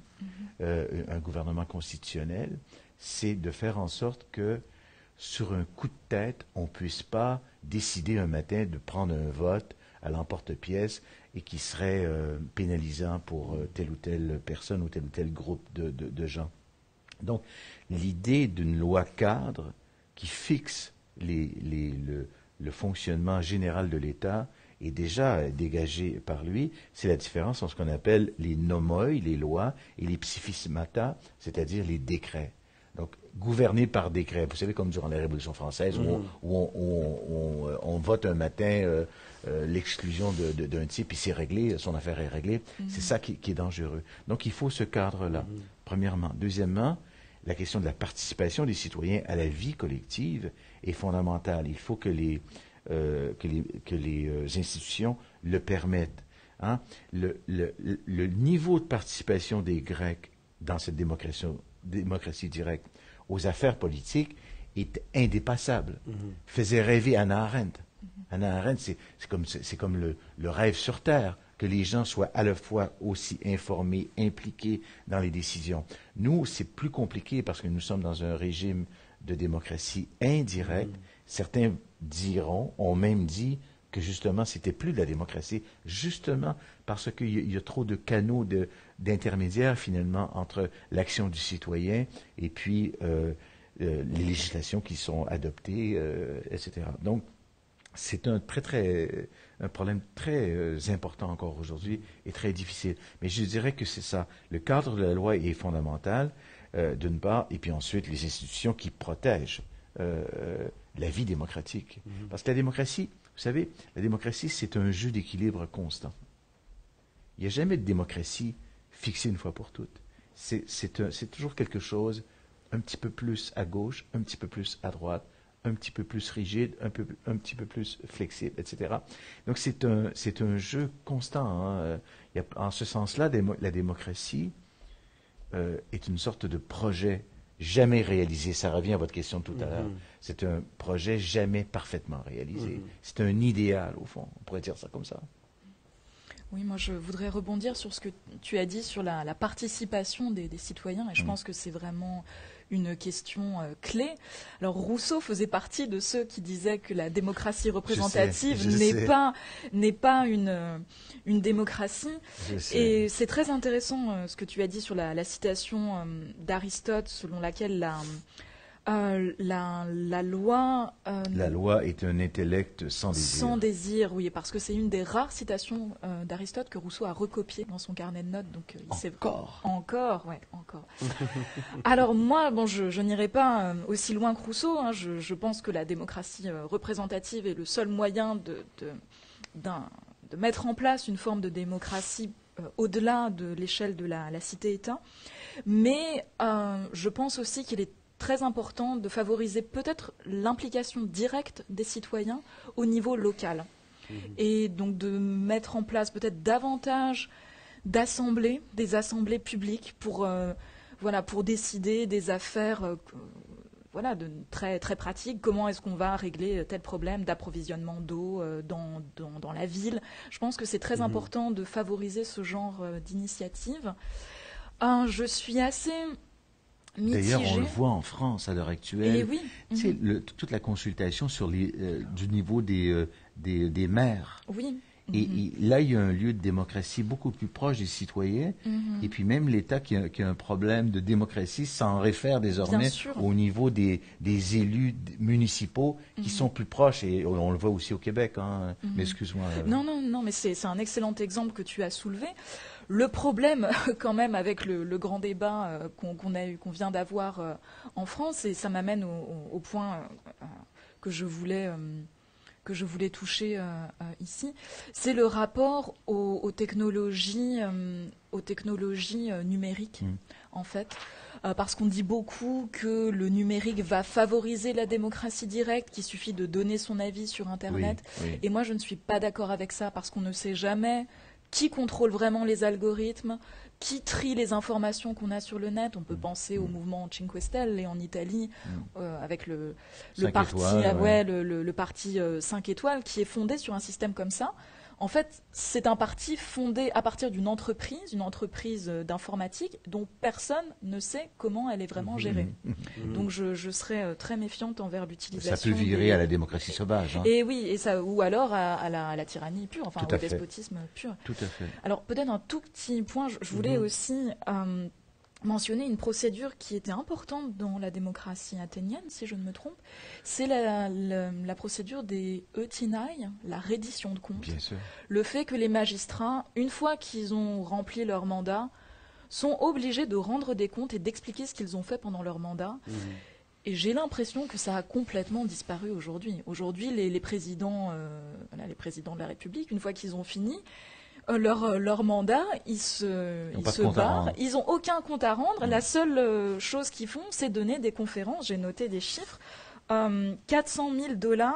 un gouvernement constitutionnel, c'est de faire en sorte que, sur un coup de tête, on ne puisse pas décider un matin de prendre un vote à l'emporte-pièce et qui serait pénalisant pour telle ou telle personne ou tel groupe de gens. Donc, l'idée d'une loi cadre qui fixe le fonctionnement général de l'État est déjà dégagée par lui, c'est la différence entre ce qu'on appelle les nomoi, les lois, et les psyphismata, c'est-à-dire les décrets. Donc, gouverner par décret. Vous savez, comme durant la Révolution française, où on vote un matin l'exclusion d'un type, et c'est réglé, son affaire est réglée. C'est ça qui est dangereux. Donc, il faut ce cadre-là, premièrement. Deuxièmement, la question de la participation des citoyens à la vie collective est fondamentale. Il faut que les institutions le permettent. Hein? Le niveau de participation des Grecs dans cette démocratie directe aux affaires politiques est indépassable. Faisait rêver Hannah Arendt. Hannah Arendt, c'est comme le rêve sur Terre, que les gens soient à la fois aussi informés, impliqués dans les décisions. Nous, c'est plus compliqué parce que nous sommes dans un régime de démocratie indirecte. Certains ont même dit que justement, c'était plus de la démocratie, justement parce qu'il y a trop de canaux d'intermédiaires, finalement, entre l'action du citoyen et puis les législations qui sont adoptées, etc. Donc, c'est un problème très important encore aujourd'hui et très difficile. Mais je dirais que c'est ça. Le cadre de la loi est fondamental, d'une part, et puis ensuite les institutions qui protègent la vie démocratique. Parce que la démocratie, vous savez, la démocratie, c'est un jeu d'équilibre constant. Il n'y a jamais de démocratie fixée une fois pour toutes. C'est toujours quelque chose un petit peu plus à gauche, un petit peu plus à droite, un petit peu plus rigide, un petit peu plus flexible, etc. Donc c'est un jeu constant. Hein. En ce sens-là, la démocratie est une sorte de projet jamais réalisé. Ça revient à votre question de tout à l'heure. C'est un projet jamais parfaitement réalisé. C'est un idéal, au fond. On pourrait dire ça comme ça. Oui, moi je voudrais rebondir sur ce que tu as dit sur la participation des citoyens, et je pense que c'est vraiment une question clé. Alors Rousseau faisait partie de ceux qui disaient que la démocratie représentative n'est pas une démocratie. Et c'est très intéressant ce que tu as dit sur la citation d'Aristote, selon laquelle la loi... la loi est un intellect sans désir. Sans désir, oui, parce que c'est une des rares citations d'Aristote que Rousseau a recopiées dans son carnet de notes. Donc, Encore, ouais, encore. Alors moi, bon, je n'irai pas aussi loin que Rousseau. Hein, je pense que la démocratie représentative est le seul moyen de mettre en place une forme de démocratie au-delà de l'échelle de la cité-État. Mais je pense aussi qu'il est très important de favoriser peut-être l'implication directe des citoyens au niveau local. Et donc de mettre en place peut-être davantage d'assemblées, des assemblées publiques pour décider des affaires très, très pratiques. Comment est-ce qu'on va régler tel problème d'approvisionnement d'eau dans la ville? Je pense que c'est très important de favoriser ce genre d'initiative. Je suis assez... D'ailleurs, on le voit en France à l'heure actuelle. Et oui. Toute la consultation sur du niveau des maires. Oui. Et là, il y a un lieu de démocratie beaucoup plus proche des citoyens. Et puis même l'État qui a un problème de démocratie s'en réfère désormais au niveau des élus municipaux qui sont plus proches. Et on le voit aussi au Québec. Hein. Mais excuse-moi. Non, mais c'est un excellent exemple que tu as soulevé. Le problème, quand même, avec le grand débat qu'on vient d'avoir en France, et ça m'amène au point que je voulais toucher ici, c'est le rapport aux technologies numériques, en fait. Parce qu'on dit beaucoup que le numérique va favoriser la démocratie directe, qu'il suffit de donner son avis sur Internet. Oui. Et moi, je ne suis pas d'accord avec ça, parce qu'on ne sait jamais qui contrôle vraiment les algorithmes, qui trie les informations qu'on a sur le net. On peut penser au mouvement Cinque Stelle en Italie, avec le parti, le parti 5 étoiles, qui est fondé sur un système comme ça. En fait, c'est un parti fondé à partir d'une entreprise d'informatique dont personne ne sait comment elle est vraiment gérée. Donc je serais très méfiante envers l'utilisation. Ça peut virer à la démocratie sauvage. Hein. Et oui, ou alors à la tyrannie pure, enfin au despotisme pur. Tout à fait. Alors peut-être un tout petit point, je voulais aussi mentionner une procédure qui était importante dans la démocratie athénienne, si je ne me trompe. C'est la procédure des eutinai, la reddition de comptes. Bien sûr. Le fait que les magistrats, une fois qu'ils ont rempli leur mandat, sont obligés de rendre des comptes et d'expliquer ce qu'ils ont fait pendant leur mandat. Et j'ai l'impression que ça a complètement disparu aujourd'hui. Aujourd'hui, les présidents de la République, une fois qu'ils ont fini leur mandat, ils se barrent. Ils n'ont aucun compte à rendre. La seule chose qu'ils font, c'est donner des conférences. J'ai noté des chiffres. 400 000 $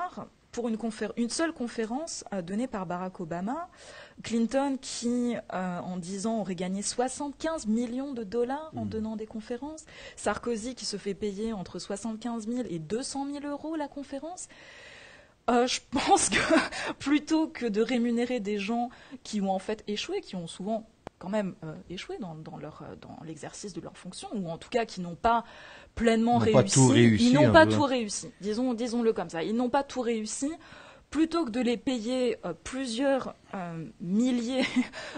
pour une seule conférence donnée par Barack Obama. Clinton, qui, en 10 ans, aurait gagné 75 millions de dollars en donnant des conférences. Sarkozy, qui se fait payer entre 75 000 et 200 000 euros la conférence. Je pense que plutôt que de rémunérer des gens qui ont en fait échoué, qui ont souvent quand même échoué dans l'exercice de leur fonction, ou en tout cas qui n'ont pas pleinement réussi, ils n'ont pas tout réussi, disons-le comme ça, ils n'ont pas tout réussi, plutôt que de les payer plusieurs milliers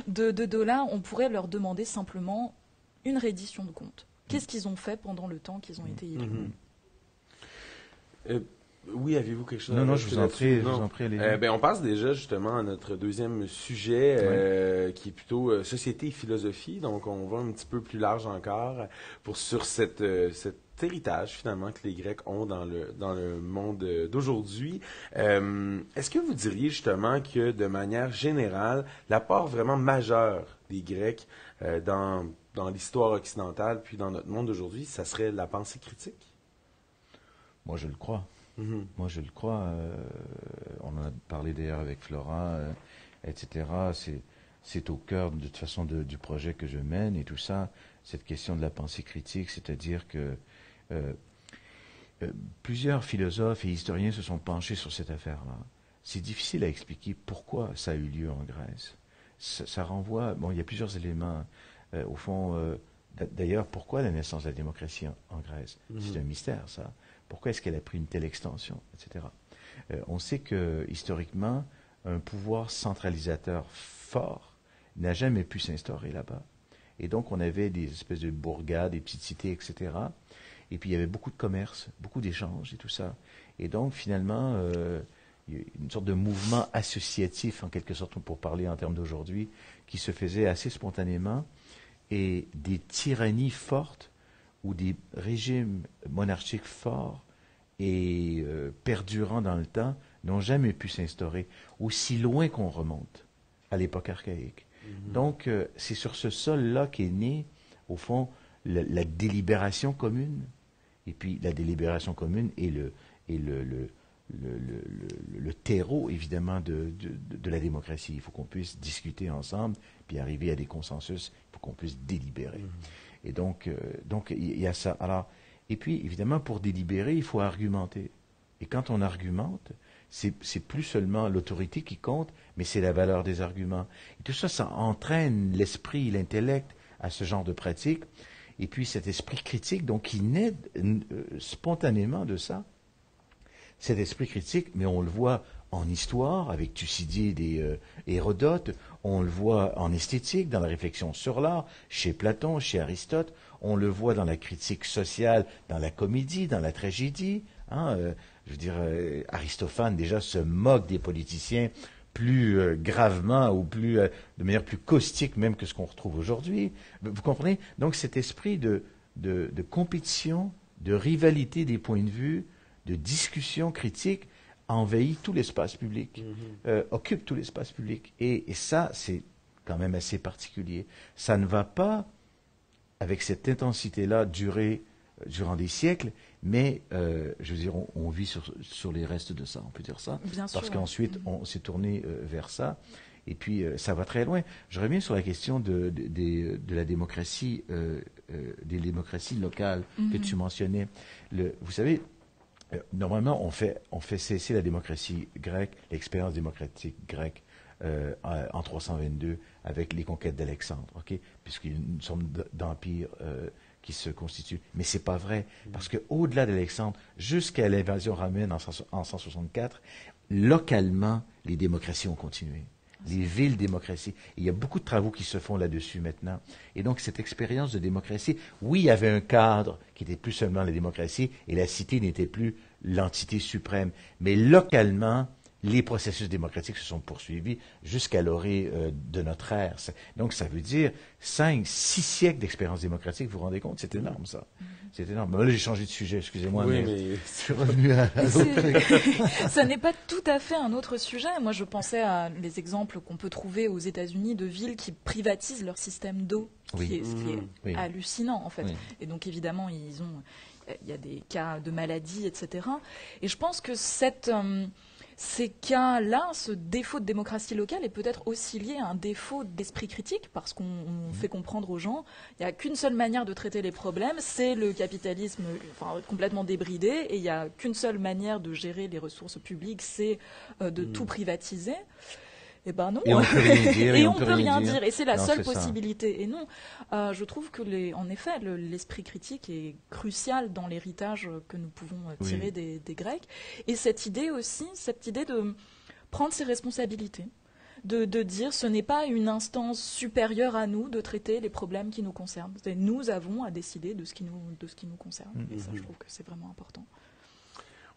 de dollars, on pourrait leur demander simplement une reddition de compte. Qu'est-ce qu'ils ont fait pendant le temps qu'ils ont été élus? Oui, avez-vous quelque chose à Non, je vous en prie, allez-y. On passe déjà justement à notre deuxième sujet, qui est plutôt société et philosophie. Donc, on va un petit peu plus large encore sur cet héritage finalement que les Grecs ont dans le monde d'aujourd'hui. Est-ce que vous diriez justement que de manière générale, l'apport vraiment majeur des Grecs dans l'histoire occidentale puis dans notre monde d'aujourd'hui, ça serait la pensée critique? Moi, je le crois. Moi, je le crois. On en a parlé d'ailleurs avec Flora, etc. C'est au cœur, de toute façon, du projet que je mène et tout ça, cette question de la pensée critique, c'est-à-dire que plusieurs philosophes et historiens se sont penchés sur cette affaire-là. C'est difficile à expliquer pourquoi ça a eu lieu en Grèce. Ça renvoie... Bon, il y a plusieurs éléments. Au fond, d'ailleurs, pourquoi la naissance de la démocratie en Grèce? C'est un mystère, ça. Pourquoi est-ce qu'elle a pris une telle extension, etc. On sait que, historiquement, un pouvoir centralisateur fort n'a jamais pu s'instaurer là-bas. Et donc, on avait des espèces de bourgades, des petites cités, etc. Et puis, il y avait beaucoup de commerce, beaucoup d'échanges et tout ça. Et donc, finalement, il y a une sorte de mouvement associatif, en quelque sorte, pour parler en termes d'aujourd'hui, qui se faisait assez spontanément. Et des tyrannies fortes ou des régimes monarchiques forts et perdurants dans le temps n'ont jamais pu s'instaurer, aussi loin qu'on remonte à l'époque archaïque. Donc, c'est sur ce sol-là qu'est née, au fond, la délibération commune. Et puis, la délibération commune est le terreau, évidemment, de la démocratie. Il faut qu'on puisse discuter ensemble, puis arriver à des consensus, il faut qu'on puisse délibérer. Et donc, il y a ça. Alors, et puis, évidemment, pour délibérer, il faut argumenter. Et quand on argumente, c'est plus seulement l'autorité qui compte, mais c'est la valeur des arguments. Et tout ça, ça entraîne l'esprit, l'intellect à ce genre de pratique. Et puis, cet esprit critique, donc, qui naît spontanément de ça. Cet esprit critique, mais on le voit en histoire, avec Thucydide et Hérodote, on le voit en esthétique, dans la réflexion sur l'art, chez Platon, chez Aristote, on le voit dans la critique sociale, dans la comédie, dans la tragédie. Je veux dire, Aristophane déjà se moque des politiciens plus gravement ou de manière plus caustique même que ce qu'on retrouve aujourd'hui. Vous comprenez? Donc cet esprit de compétition, de rivalité des points de vue, de discussion critique envahit tout l'espace public, occupe tout l'espace public. Et ça, c'est quand même assez particulier. Ça ne va pas, avec cette intensité-là, durer durant des siècles, mais, je veux dire, on vit sur les restes de ça, on peut dire ça. Bien sûr, parce qu'ensuite, on s'est tourné vers ça. Et puis, ça va très loin. Je reviens sur la question de la démocratie, des démocraties locales que tu mentionnais. Vous savez, normalement, on fait cesser la démocratie grecque, l'expérience démocratique grecque, en 322 avec les conquêtes d'Alexandre, puisqu'il y a une sorte d'empire qui se constitue. Mais c'est pas vrai, parce que au-delà d'Alexandre, jusqu'à l'invasion romaine en 164, localement, les démocraties ont continué. les villes-démocraties. Et il y a beaucoup de travaux qui se font là-dessus maintenant. Et donc, cette expérience de démocratie, oui, il y avait un cadre qui n'était plus seulement la démocratie, et la cité n'était plus l'entité suprême. Mais localement, les processus démocratiques se sont poursuivis jusqu'à l'orée de notre ère. Donc, ça veut dire 5, 6 siècles d'expérience démocratique, vous vous rendez compte? C'est énorme, ça. C'est énorme. Mais là, j'ai changé de sujet, excusez-moi, Oui, mais je suis revenu à l'autre. Ça n'est pas tout à fait un autre sujet. Moi, je pensais à les exemples qu'on peut trouver aux États-Unis de villes qui privatisent leur système d'eau, ce qui est hallucinant, en fait. Oui. Et donc, évidemment, il y a des cas de maladies, etc. Et je pense que ces cas-là, ce défaut de démocratie locale est peut-être aussi lié à un défaut d'esprit critique, parce qu'on fait comprendre aux gens, il n'y a qu'une seule manière de traiter les problèmes, c'est le capitalisme complètement débridé, et il n'y a qu'une seule manière de gérer les ressources publiques, c'est de tout privatiser. Eh ben non. Et on peut rien dire. Et on peut rien dire. Et c'est la seule possibilité. Ça. Et non, je trouve que en effet, l'esprit critique est crucial dans l'héritage que nous pouvons tirer des Grecs. Et cette idée aussi, de prendre ses responsabilités, de dire ce n'est pas une instance supérieure à nous de traiter les problèmes qui nous concernent. Nous avons à décider de ce qui nous concerne. Et ça, je trouve que c'est vraiment important.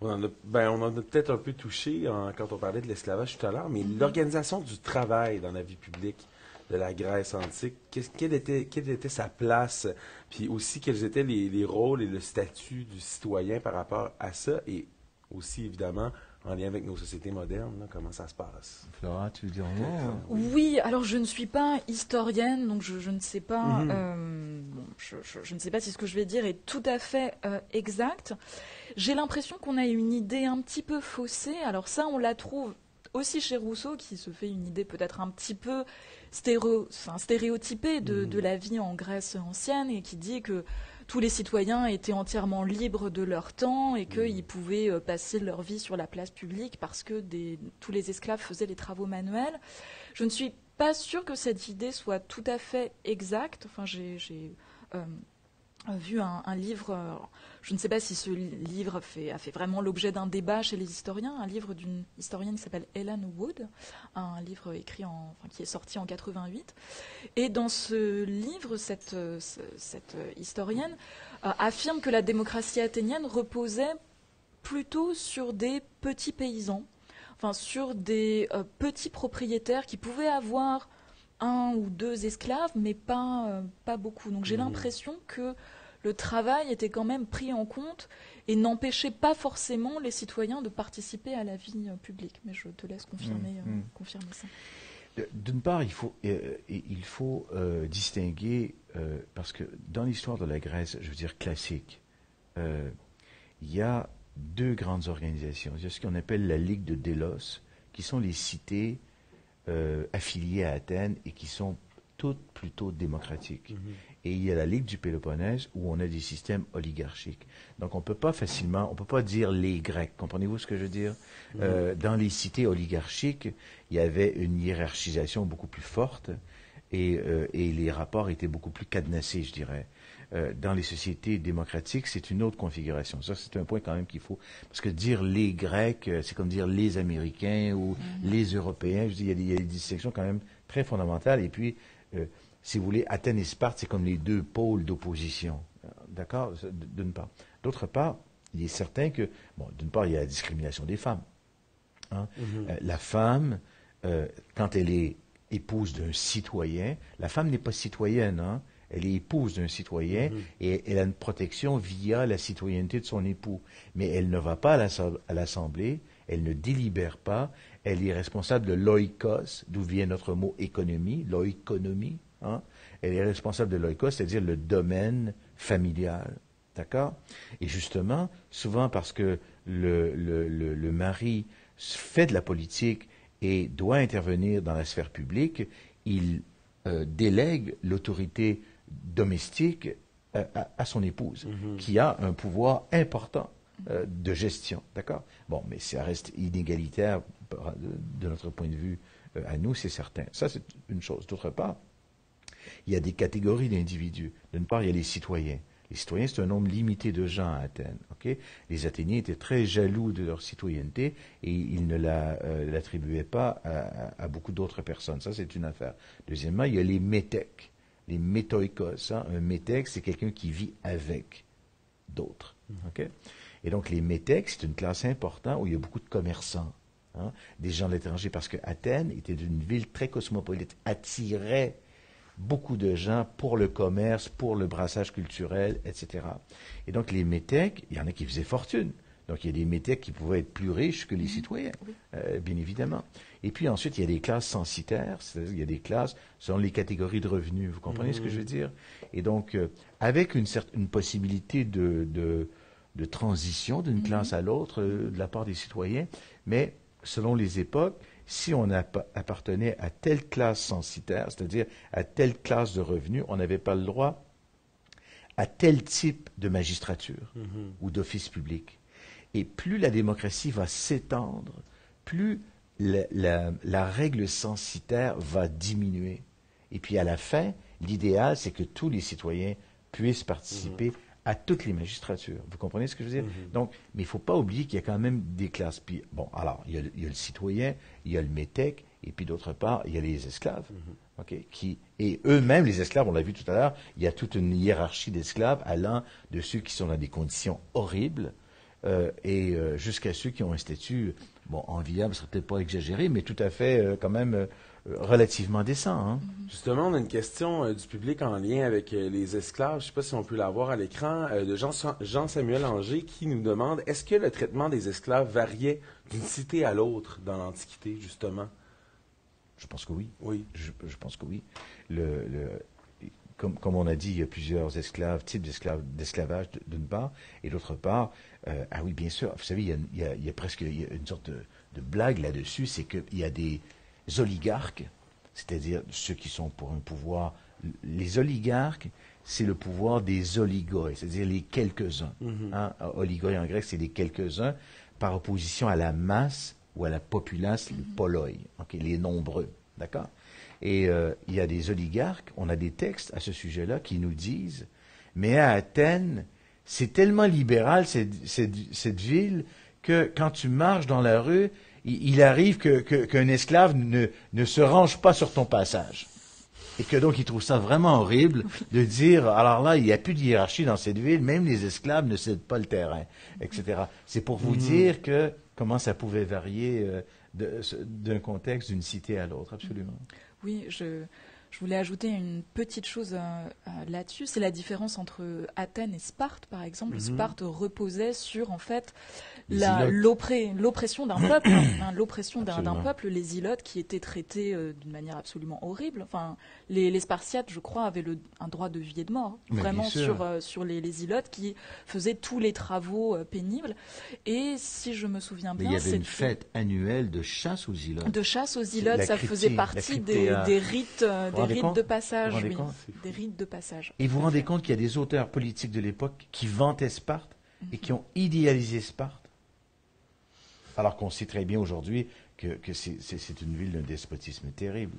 On en a peut-être un peu touché quand on parlait de l'esclavage tout à l'heure, mais l'organisation du travail dans la vie publique de la Grèce antique, quelle était sa place, puis aussi quels étaient les rôles et le statut du citoyen par rapport à ça, et aussi évidemment en lien avec nos sociétés modernes, là, comment ça se passe? Flora, tu veux dire un mot? Oui, alors je ne suis pas historienne, donc je ne sais pas, je ne sais pas si ce que je vais dire est tout à fait exact. J'ai l'impression qu'on a une idée un petit peu faussée. Alors ça, on la trouve aussi chez Rousseau, qui se fait une idée peut-être un petit peu stéréotypée de la vie en Grèce ancienne, et qui dit que tous les citoyens étaient entièrement libres de leur temps et qu'ils pouvaient passer leur vie sur la place publique parce que tous les esclaves faisaient les travaux manuels. Je ne suis pas sûre que cette idée soit tout à fait exacte. Enfin, j'ai vu un livre, je ne sais pas si ce livre a fait vraiment l'objet d'un débat chez les historiens, un livre d'une historienne qui s'appelle Ellen Wood, un livre qui est sorti en 88. Et dans ce livre, cette historienne affirme que la démocratie athénienne reposait plutôt sur des petits paysans, sur des petits propriétaires qui pouvaient avoir 1 ou 2 esclaves, mais pas beaucoup. Donc j'ai l'impression que le travail était quand même pris en compte et n'empêchait pas forcément les citoyens de participer à la vie publique. Mais je te laisse confirmer ça. D'une part, il faut distinguer, parce que dans l'histoire de la Grèce, je veux dire classique, il y a 2 grandes organisations. Il y a ce qu'on appelle la Ligue de Délos, qui sont les cités affiliées à Athènes et qui sont toutes plutôt démocratiques. Et il y a la Ligue du Péloponnèse où on a des systèmes oligarchiques. Donc on ne peut pas dire les Grecs. Comprenez-vous ce que je veux dire? Dans les cités oligarchiques, il y avait une hiérarchisation beaucoup plus forte et les rapports étaient beaucoup plus cadenassés, je dirais. Dans les sociétés démocratiques, c'est une autre configuration. Ça, c'est un point quand même qu'il faut... Parce que dire les Grecs, c'est comme dire les Américains ou les Européens. Je dis, il y a des distinctions quand même très fondamentales. Et puis, si vous voulez, Athènes et Sparte, c'est comme les 2 pôles d'opposition. D'accord? D'une part. D'autre part, il est certain que, d'une part, il y a la discrimination des femmes. Hein? La femme, quand elle est épouse d'un citoyen, la femme n'est pas citoyenne, hein? Elle est épouse d'un citoyen et elle a une protection via la citoyenneté de son époux. Mais elle ne va pas à l'Assemblée, elle ne délibère pas, elle est responsable de l'oikos, d'où vient notre mot économie, l'oikonomie. Hein? Elle est responsable de l'oikos, c'est-à-dire le domaine familial. D'accord? Et justement, souvent parce que le mari fait de la politique et doit intervenir dans la sphère publique, il délègue l'autorité domestique à son épouse, qui a un pouvoir important de gestion. D'accord? Bon, mais ça reste inégalitaire de notre point de vue à nous, c'est certain. Ça, c'est une chose. D'autre part, il y a des catégories d'individus. D'une part, il y a les citoyens. Les citoyens, c'est un nombre limité de gens à Athènes. Ok. Les Athéniens étaient très jaloux de leur citoyenneté et ils ne l'attribuaient pas à beaucoup d'autres personnes. Ça, c'est une affaire. Deuxièmement, il y a les métèques, les métoïkos. Hein. Un métèque, c'est quelqu'un qui vit avec d'autres. Ok. Et donc, les métèques, c'est une classe importante où il y a beaucoup de commerçants, hein, des gens de l'étranger, parce que Athènes était une ville très cosmopolite, attirait beaucoup de gens pour le commerce, pour le brassage culturel, etc. Et donc, les métèques, il y en a qui faisaient fortune. Donc, il y a des métèques qui pouvaient être plus riches que les citoyens, bien évidemment. Et puis ensuite, il y a des classes censitaires, c'est-à-dire il y a des classes selon les catégories de revenus. Vous comprenez ce que je veux dire? Et donc, avec une possibilité de transition d'une classe à l'autre de la part des citoyens, mais selon les époques, si on appartenait à telle classe censitaire, c'est-à-dire à telle classe de revenus, on n'avait pas le droit à tel type de magistrature ou d'office public. Et plus la démocratie va s'étendre, plus la règle censitaire va diminuer. Et puis à la fin, l'idéal, c'est que tous les citoyens puissent participer à toutes les magistratures. Vous comprenez ce que je veux dire? Donc, mais il ne faut pas oublier qu'il y a quand même des classes. Puis, bon, alors, il y a le citoyen, il y a le métèque, et puis d'autre part, il y a les esclaves. OK, et eux-mêmes, les esclaves, on l'a vu tout à l'heure, il y a toute une hiérarchie d'esclaves allant de ceux qui sont dans des conditions horribles jusqu'à ceux qui ont un statut, bon, enviable, ce serait peut-être pas exagéré, mais tout à fait quand même relativement décent. Hein? Justement, on a une question du public en lien avec les esclaves. Je ne sais pas si on peut la voir à l'écran, de Jean-Samuel Anger qui nous demande « Est-ce que le traitement des esclaves variait d'une cité à l'autre dans l'Antiquité, justement? » Je pense que oui. Oui. Je pense que oui. Comme on a dit, il y a plusieurs types d'esclavage d'une part, et d'autre part, ah oui, bien sûr, vous savez, il y a presque une sorte de blague là-dessus, c'est qu'il y a des oligarques, c'est-à-dire ceux qui sont pour un pouvoir. Les oligarques, c'est le pouvoir des oligoi, c'est-à-dire les quelques-uns. Hein? Oligoi en grec, c'est les quelques-uns, par opposition à la masse ou à la populace, le poloi, okay, les nombreux. D'accord? Et il y a des oligarques, on a des textes à ce sujet-là qui nous disent, mais à Athènes, c'est tellement libéral, cette ville, que quand tu marches dans la rue, il arrive qu'un esclave ne se range pas sur ton passage. Et que donc, il trouve ça vraiment horrible de dire, alors là, il n'y a plus de hiérarchie dans cette ville, même les esclaves ne cèdent pas le terrain, etc. C'est pour vous dire comment ça pouvait varier d'un contexte, d'une cité à l'autre, absolument. Oui, je voulais ajouter une petite chose là-dessus. C'est la différence entre Athènes et Sparte, par exemple. Sparte reposait sur, en fait, l'oppression d'un peuple, l'oppression d'un peuple, les Zilotes qui étaient traités d'une manière absolument horrible. Enfin, les Spartiates, je crois, avaient un droit de vie et de mort, vraiment sur les Zilotes qui faisaient tous les travaux pénibles. Et si je me souviens bien, il y avait une fête annuelle de chasse aux Zilotes. De chasse aux Zilotes, ça faisait partie des rites, de passage, oui, des rites de passage. Et vous vous rendez compte qu'il y a des auteurs politiques de l'époque qui vantaient Sparte et qui ont idéalisé Sparte? Alors qu'on sait très bien aujourd'hui que c'est une ville d'un despotisme terrible.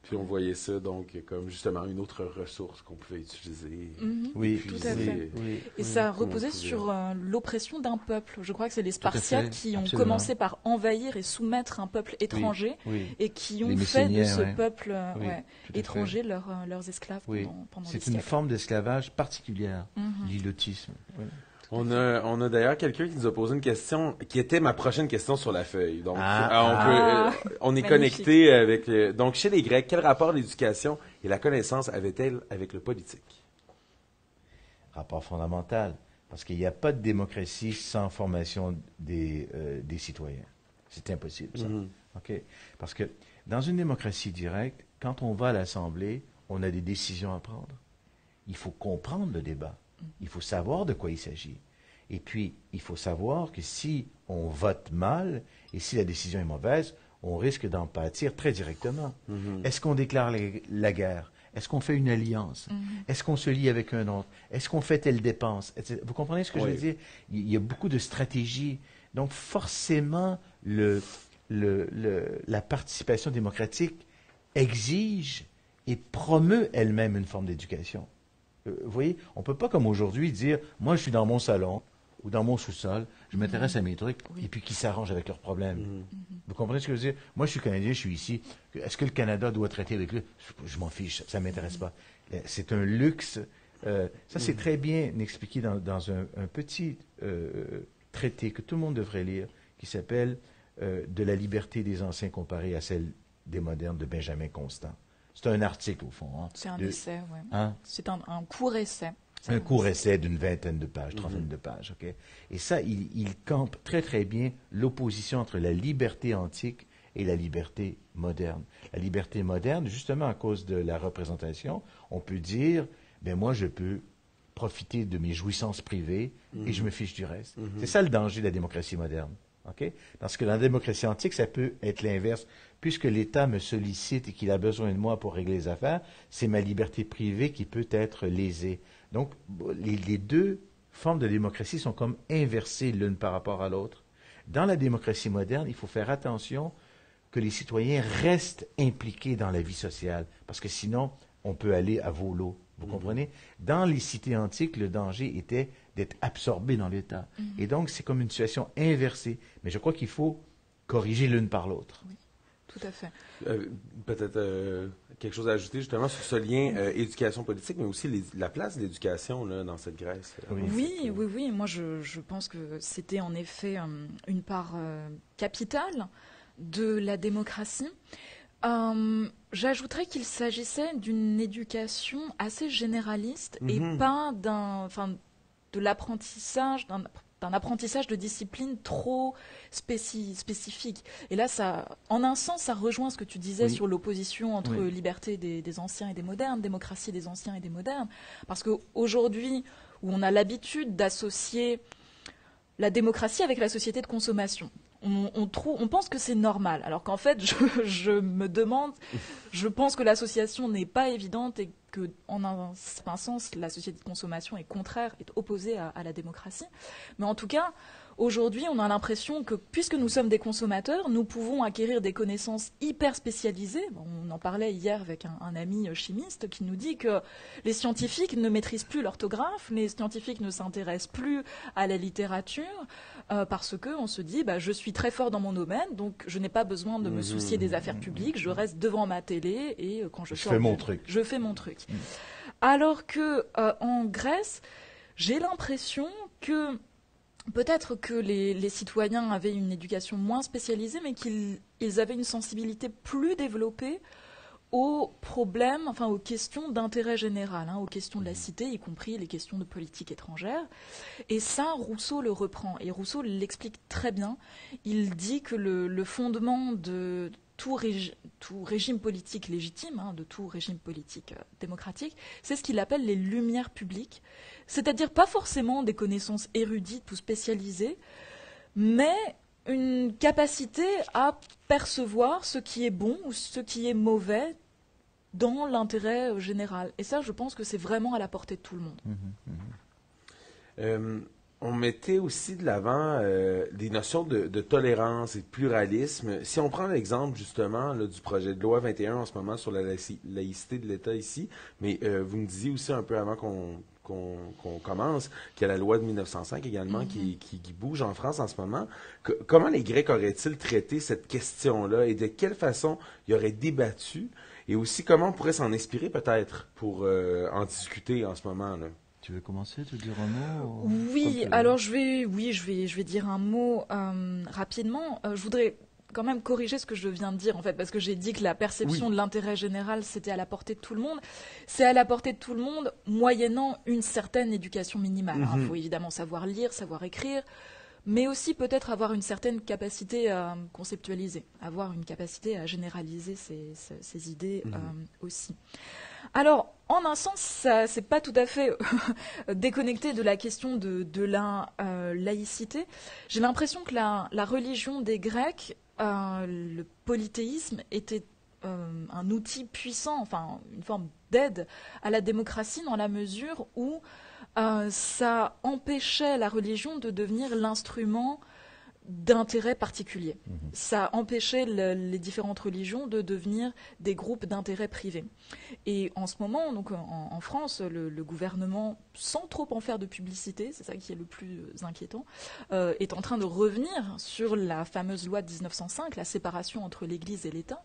Puis on voyait ça donc comme justement une autre ressource qu'on pouvait utiliser. Oui, tout à fait. Et ça reposait sur l'oppression d'un peuple. Je crois que c'est les Spartiates qui ont commencé par envahir et soumettre un peuple étranger et qui ont fait de ce peuple étranger leurs esclaves pendant des siècles. C'est une forme d'esclavage particulière, l'ilotisme. On a d'ailleurs quelqu'un qui nous a posé une question qui était ma prochaine question sur la feuille. Donc, on est connecté avec donc chez les Grecs, quel rapport l'éducation et la connaissance avaient-elles avec le politique? Rapport fondamental, parce qu'il n'y a pas de démocratie sans formation des citoyens. C'est impossible, ça. Okay? Parce que dans une démocratie directe, quand on va à l'Assemblée, on a des décisions à prendre. Il faut comprendre le débat. Il faut savoir de quoi il s'agit. Et puis, il faut savoir que si on vote mal et si la décision est mauvaise, on risque d'en pâtir très directement. Est-ce qu'on déclare la guerre? Est-ce qu'on fait une alliance? Est-ce qu'on se lie avec un autre? Est-ce qu'on fait telle dépense? Vous comprenez ce que je veux dire? Il y a beaucoup de stratégies. Donc, forcément, la participation démocratique exige et promeut elle-même une forme d'éducation. Vous voyez, on ne peut pas comme aujourd'hui dire, moi je suis dans mon salon ou dans mon sous-sol, je m'intéresse à mes trucs, et puis qu'ils s'arrangent avec leurs problèmes. Vous comprenez ce que je veux dire? Moi je suis Canadien, je suis ici. Est-ce que le Canada doit traiter avec lui? Je m'en fiche, ça ne m'intéresse pas. C'est un luxe. Ça, c'est très bien expliqué dans un petit traité que tout le monde devrait lire, qui s'appelle De la liberté des anciens comparée à celle des modernes de Benjamin Constant. C'est un article, au fond. Hein, c'est un essai, oui. Hein? C'est un court essai. Un court essai d'une vingtaine de pages, trentaine de pages. Okay? Et ça, il campe très, très bien l'opposition entre la liberté antique et la liberté moderne. La liberté moderne, justement à cause de la représentation, on peut dire, ben moi, je peux profiter de mes jouissances privées et je me fiche du reste. C'est ça le danger de la démocratie moderne. Okay? Parce que dans la démocratie antique, ça peut être l'inverse. Puisque l'État me sollicite et qu'il a besoin de moi pour régler les affaires, c'est ma liberté privée qui peut être lésée. Donc, les deux formes de démocratie sont comme inversées l'une par rapport à l'autre. Dans la démocratie moderne, il faut faire attention que les citoyens restent impliqués dans la vie sociale, parce que sinon, on peut aller à volo. Vous comprenez? Dans les cités antiques, le danger était d'être absorbé dans l'État. Et donc, c'est comme une situation inversée. Mais je crois qu'il faut corriger l'une par l'autre. Oui, tout à fait. Peut-être quelque chose à ajouter justement sur ce lien éducation politique, mais aussi la place de l'éducation là, dans cette Grèce. Oui. Moi, je pense que c'était en effet une part capitale de la démocratie. J'ajouterais qu'il s'agissait d'une éducation assez généraliste et pas de l'apprentissage, d'un apprentissage de discipline trop spécifique. Et là, en un sens, ça rejoint ce que tu disais sur l'opposition entre liberté des anciens et des modernes, démocratie des anciens et des modernes. Parce qu'aujourd'hui, où on a l'habitude d'associer la démocratie avec la société de consommation, on pense que c'est normal, alors qu'en fait, je me demande, je pense que l'association n'est pas évidente et que, en un certain sens, la société de consommation est contraire, est opposée à la démocratie. Mais en tout cas, aujourd'hui, on a l'impression que, puisque nous sommes des consommateurs, nous pouvons acquérir des connaissances hyper spécialisées. On en parlait hier avec un ami chimiste qui nous dit que les scientifiques ne maîtrisent plus l'orthographe, les scientifiques ne s'intéressent plus à la littérature, parce qu'on se dit, je suis très fort dans mon domaine, donc je n'ai pas besoin de me soucier des affaires publiques, je reste devant ma télé et quand je fais mon truc. Je fais mon truc. Alors que en Grèce, j'ai l'impression que peut-être que les citoyens avaient une éducation moins spécialisée, mais qu'ils avaient une sensibilité plus développée aux problèmes, enfin aux questions d'intérêt général, aux questions de la cité, y compris les questions de politique étrangère. Et ça, Rousseau le reprend. Et Rousseau l'explique très bien. Il dit que le fondement de tout régime politique légitime, de tout régime politique démocratique, c'est ce qu'il appelle les lumières publiques, c'est-à-dire pas forcément des connaissances érudites ou spécialisées, mais une capacité à percevoir ce qui est bon ou ce qui est mauvais dans l'intérêt général. Et ça, je pense que c'est vraiment à la portée de tout le monde. On mettait aussi de l'avant des notions de tolérance et de pluralisme. Si on prend l'exemple justement là, du projet de loi 21 en ce moment sur la laïcité de l'État ici, mais vous me disiez aussi un peu avant qu'on commence, qu'il y a la loi de 1905 également qui bouge en France en ce moment. Comment les Grecs auraient-ils traité cette question-là et de quelle façon ils auraient débattu? Et aussi, comment on pourrait s'en inspirer peut-être pour en discuter en ce moment-là? Tu veux commencer, te dire un mot? Oui, alors je vais dire un mot rapidement. Je voudrais quand même corriger ce que je viens de dire, en fait, parce que j'ai dit que la perception de l'intérêt général, c'était à la portée de tout le monde. C'est à la portée de tout le monde, moyennant une certaine éducation minimale. Il faut évidemment savoir lire, savoir écrire, mais aussi peut-être avoir une certaine capacité à conceptualiser, avoir une capacité à généraliser ses idées aussi. Alors, en un sens, ça c'est pas tout à fait déconnecté de la question de la laïcité. J'ai l'impression que la religion des Grecs, le polythéisme, était un outil puissant, enfin une forme d'aide à la démocratie dans la mesure où ça empêchait la religion de devenir l'instrument d'intérêts particuliers. Ça empêchait les différentes religions de devenir des groupes d'intérêts privés. Et en ce moment, donc en France, le gouvernement, sans trop en faire de publicité, c'est ça qui est le plus inquiétant, est en train de revenir sur la fameuse loi de 1905, la séparation entre l'Église et l'État.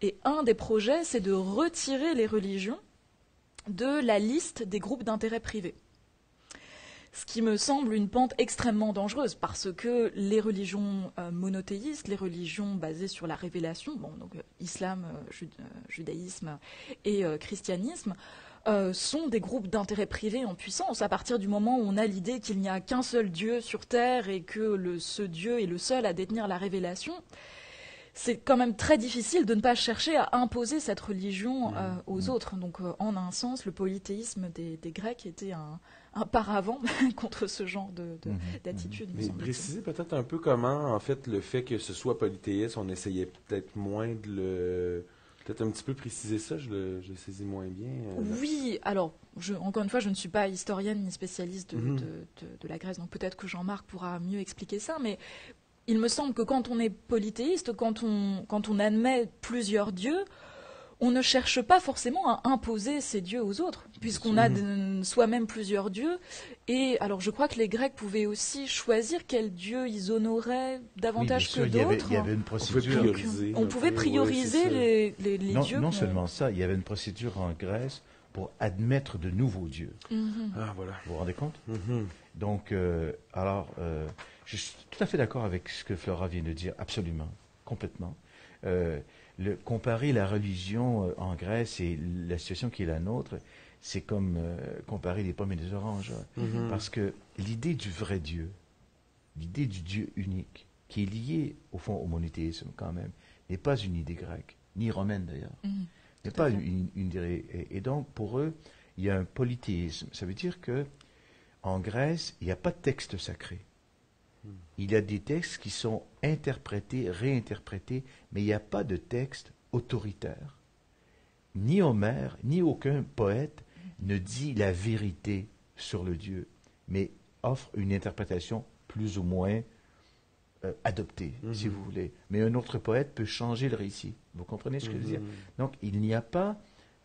Et un des projets, c'est de retirer les religions de la liste des groupes d'intérêts privés. Ce qui me semble une pente extrêmement dangereuse, parce que les religions monothéistes, les religions basées sur la révélation, donc islam, judaïsme et christianisme, sont des groupes d'intérêts privés en puissance. À partir du moment où on a l'idée qu'il n'y a qu'un seul Dieu sur Terre et que ce Dieu est le seul à détenir la révélation, c'est quand même très difficile de ne pas chercher à imposer cette religion aux autres. Donc, en un sens, le polythéisme des Grecs était un paravent contre ce genre d'attitude. Mais précisez peut-être un peu comment, en fait, le fait que ce soit polythéiste, on essayait peut-être moins de le... Peut-être un petit peu préciser ça, je le saisis moins bien. Oui, alors, encore une fois, je ne suis pas historienne ni spécialiste de la Grèce, donc peut-être que Jean-Marc pourra mieux expliquer ça, mais il me semble que quand on est polythéiste, quand on admet plusieurs dieux, on ne cherche pas forcément à imposer ces dieux aux autres, puisqu'on a soi-même plusieurs dieux. Et alors, je crois que les Grecs pouvaient aussi choisir quel dieu ils honoraient davantage que d'autres. Il y avait une procédure. On pouvait prioriser les dieux. Non seulement ça, il y avait une procédure en Grèce pour admettre de nouveaux dieux. Ah, voilà. Vous vous rendez compte? Donc, je suis tout à fait d'accord avec ce que Flora vient de dire, absolument, complètement. Comparer la religion en Grèce et la situation qui est la nôtre, c'est comme comparer les pommes et les oranges. Parce que l'idée du vrai Dieu, l'idée du Dieu unique, qui est liée au fond au monothéisme quand même, n'est pas une idée grecque, ni romaine d'ailleurs. N'est pas une idée. Et donc pour eux, il y a un polythéisme. Ça veut dire que en Grèce, il n'y a pas de texte sacré. Il y a des textes qui sont interprétés, réinterprétés, mais il n'y a pas de texte autoritaire. Ni Homère, ni aucun poète ne dit la vérité sur le Dieu, mais offre une interprétation plus ou moins adoptée, si vous voulez. Mais un autre poète peut changer le récit. Vous comprenez ce que je veux dire? Donc, il n'y a pas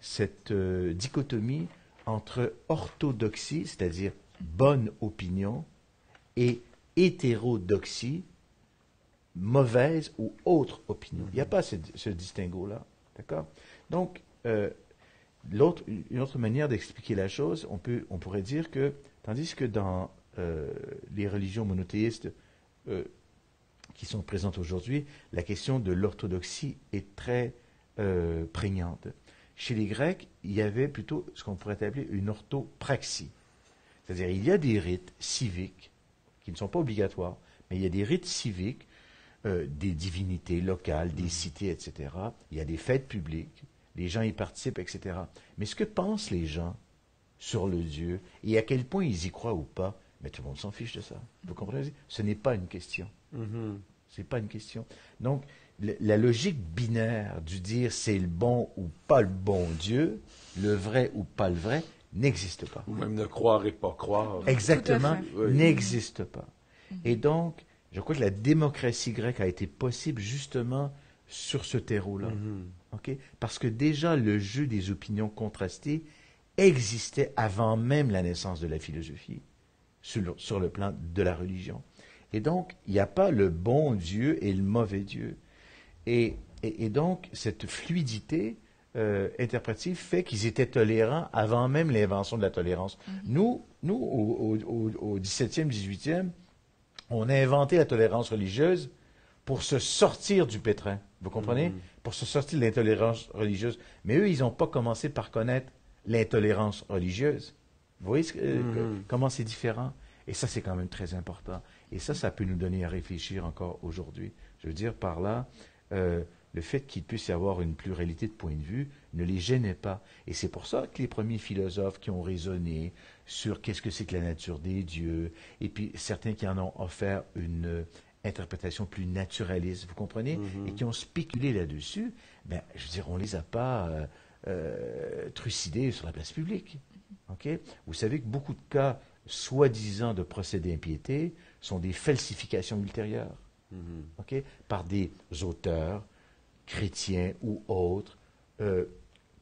cette dichotomie entre orthodoxie, c'est-à-dire bonne opinion, et hétérodoxie, mauvaise ou autre opinion. Il n'y a pas ce distinguo-là. D'accord? Donc, une autre manière d'expliquer la chose, on pourrait dire que, tandis que dans les religions monothéistes qui sont présentes aujourd'hui, la question de l'orthodoxie est très prégnante. Chez les Grecs, il y avait plutôt ce qu'on pourrait appeler une orthopraxie. C'est-à-dire, il y a des rites civiques qui ne sont pas obligatoires, mais il y a des rites civiques, des divinités locales, des cités, etc. Il y a des fêtes publiques, les gens y participent, etc. Mais ce que pensent les gens sur le Dieu, et à quel point ils y croient ou pas, mais tout le monde s'en fiche de ça. Vous comprenez? Ce n'est pas une question. C'est pas une question. Donc, la logique binaire du dire c'est le bon ou pas le bon Dieu, le vrai ou pas le vrai, n'existe pas. Ou même ne croire et pas croire. Exactement, n'existe pas. Et donc, je crois que la démocratie grecque a été possible justement sur ce terreau-là. Okay? Parce que déjà, le jeu des opinions contrastées existait avant même la naissance de la philosophie, sur le plan de la religion. Et donc, il n'y a pas le bon Dieu et le mauvais Dieu. Et donc, cette fluidité interprétive fait qu'ils étaient tolérants avant même l'invention de la tolérance. Nous au 17e, 18e, on a inventé la tolérance religieuse pour se sortir du pétrin. Vous comprenez? Pour se sortir de l'intolérance religieuse. Mais eux, ils n'ont pas commencé par connaître l'intolérance religieuse. Vous voyez comment c'est différent? Et ça, c'est quand même très important. Et ça peut nous donner à réfléchir encore aujourd'hui. Je veux dire, par là, le fait qu'il puisse y avoir une pluralité de points de vue ne les gênait pas. Et c'est pour ça que les premiers philosophes qui ont raisonné sur qu'est-ce que c'est que la nature des dieux, et puis certains qui en ont offert une interprétation plus naturaliste, vous comprenez, et qui ont spéculé là-dessus, ben, je veux dire, on ne les a pas trucidés sur la place publique. Okay? Vous savez que beaucoup de cas soi-disant de procès d'impiété sont des falsifications ultérieures, ok, par des auteurs chrétiens ou autres,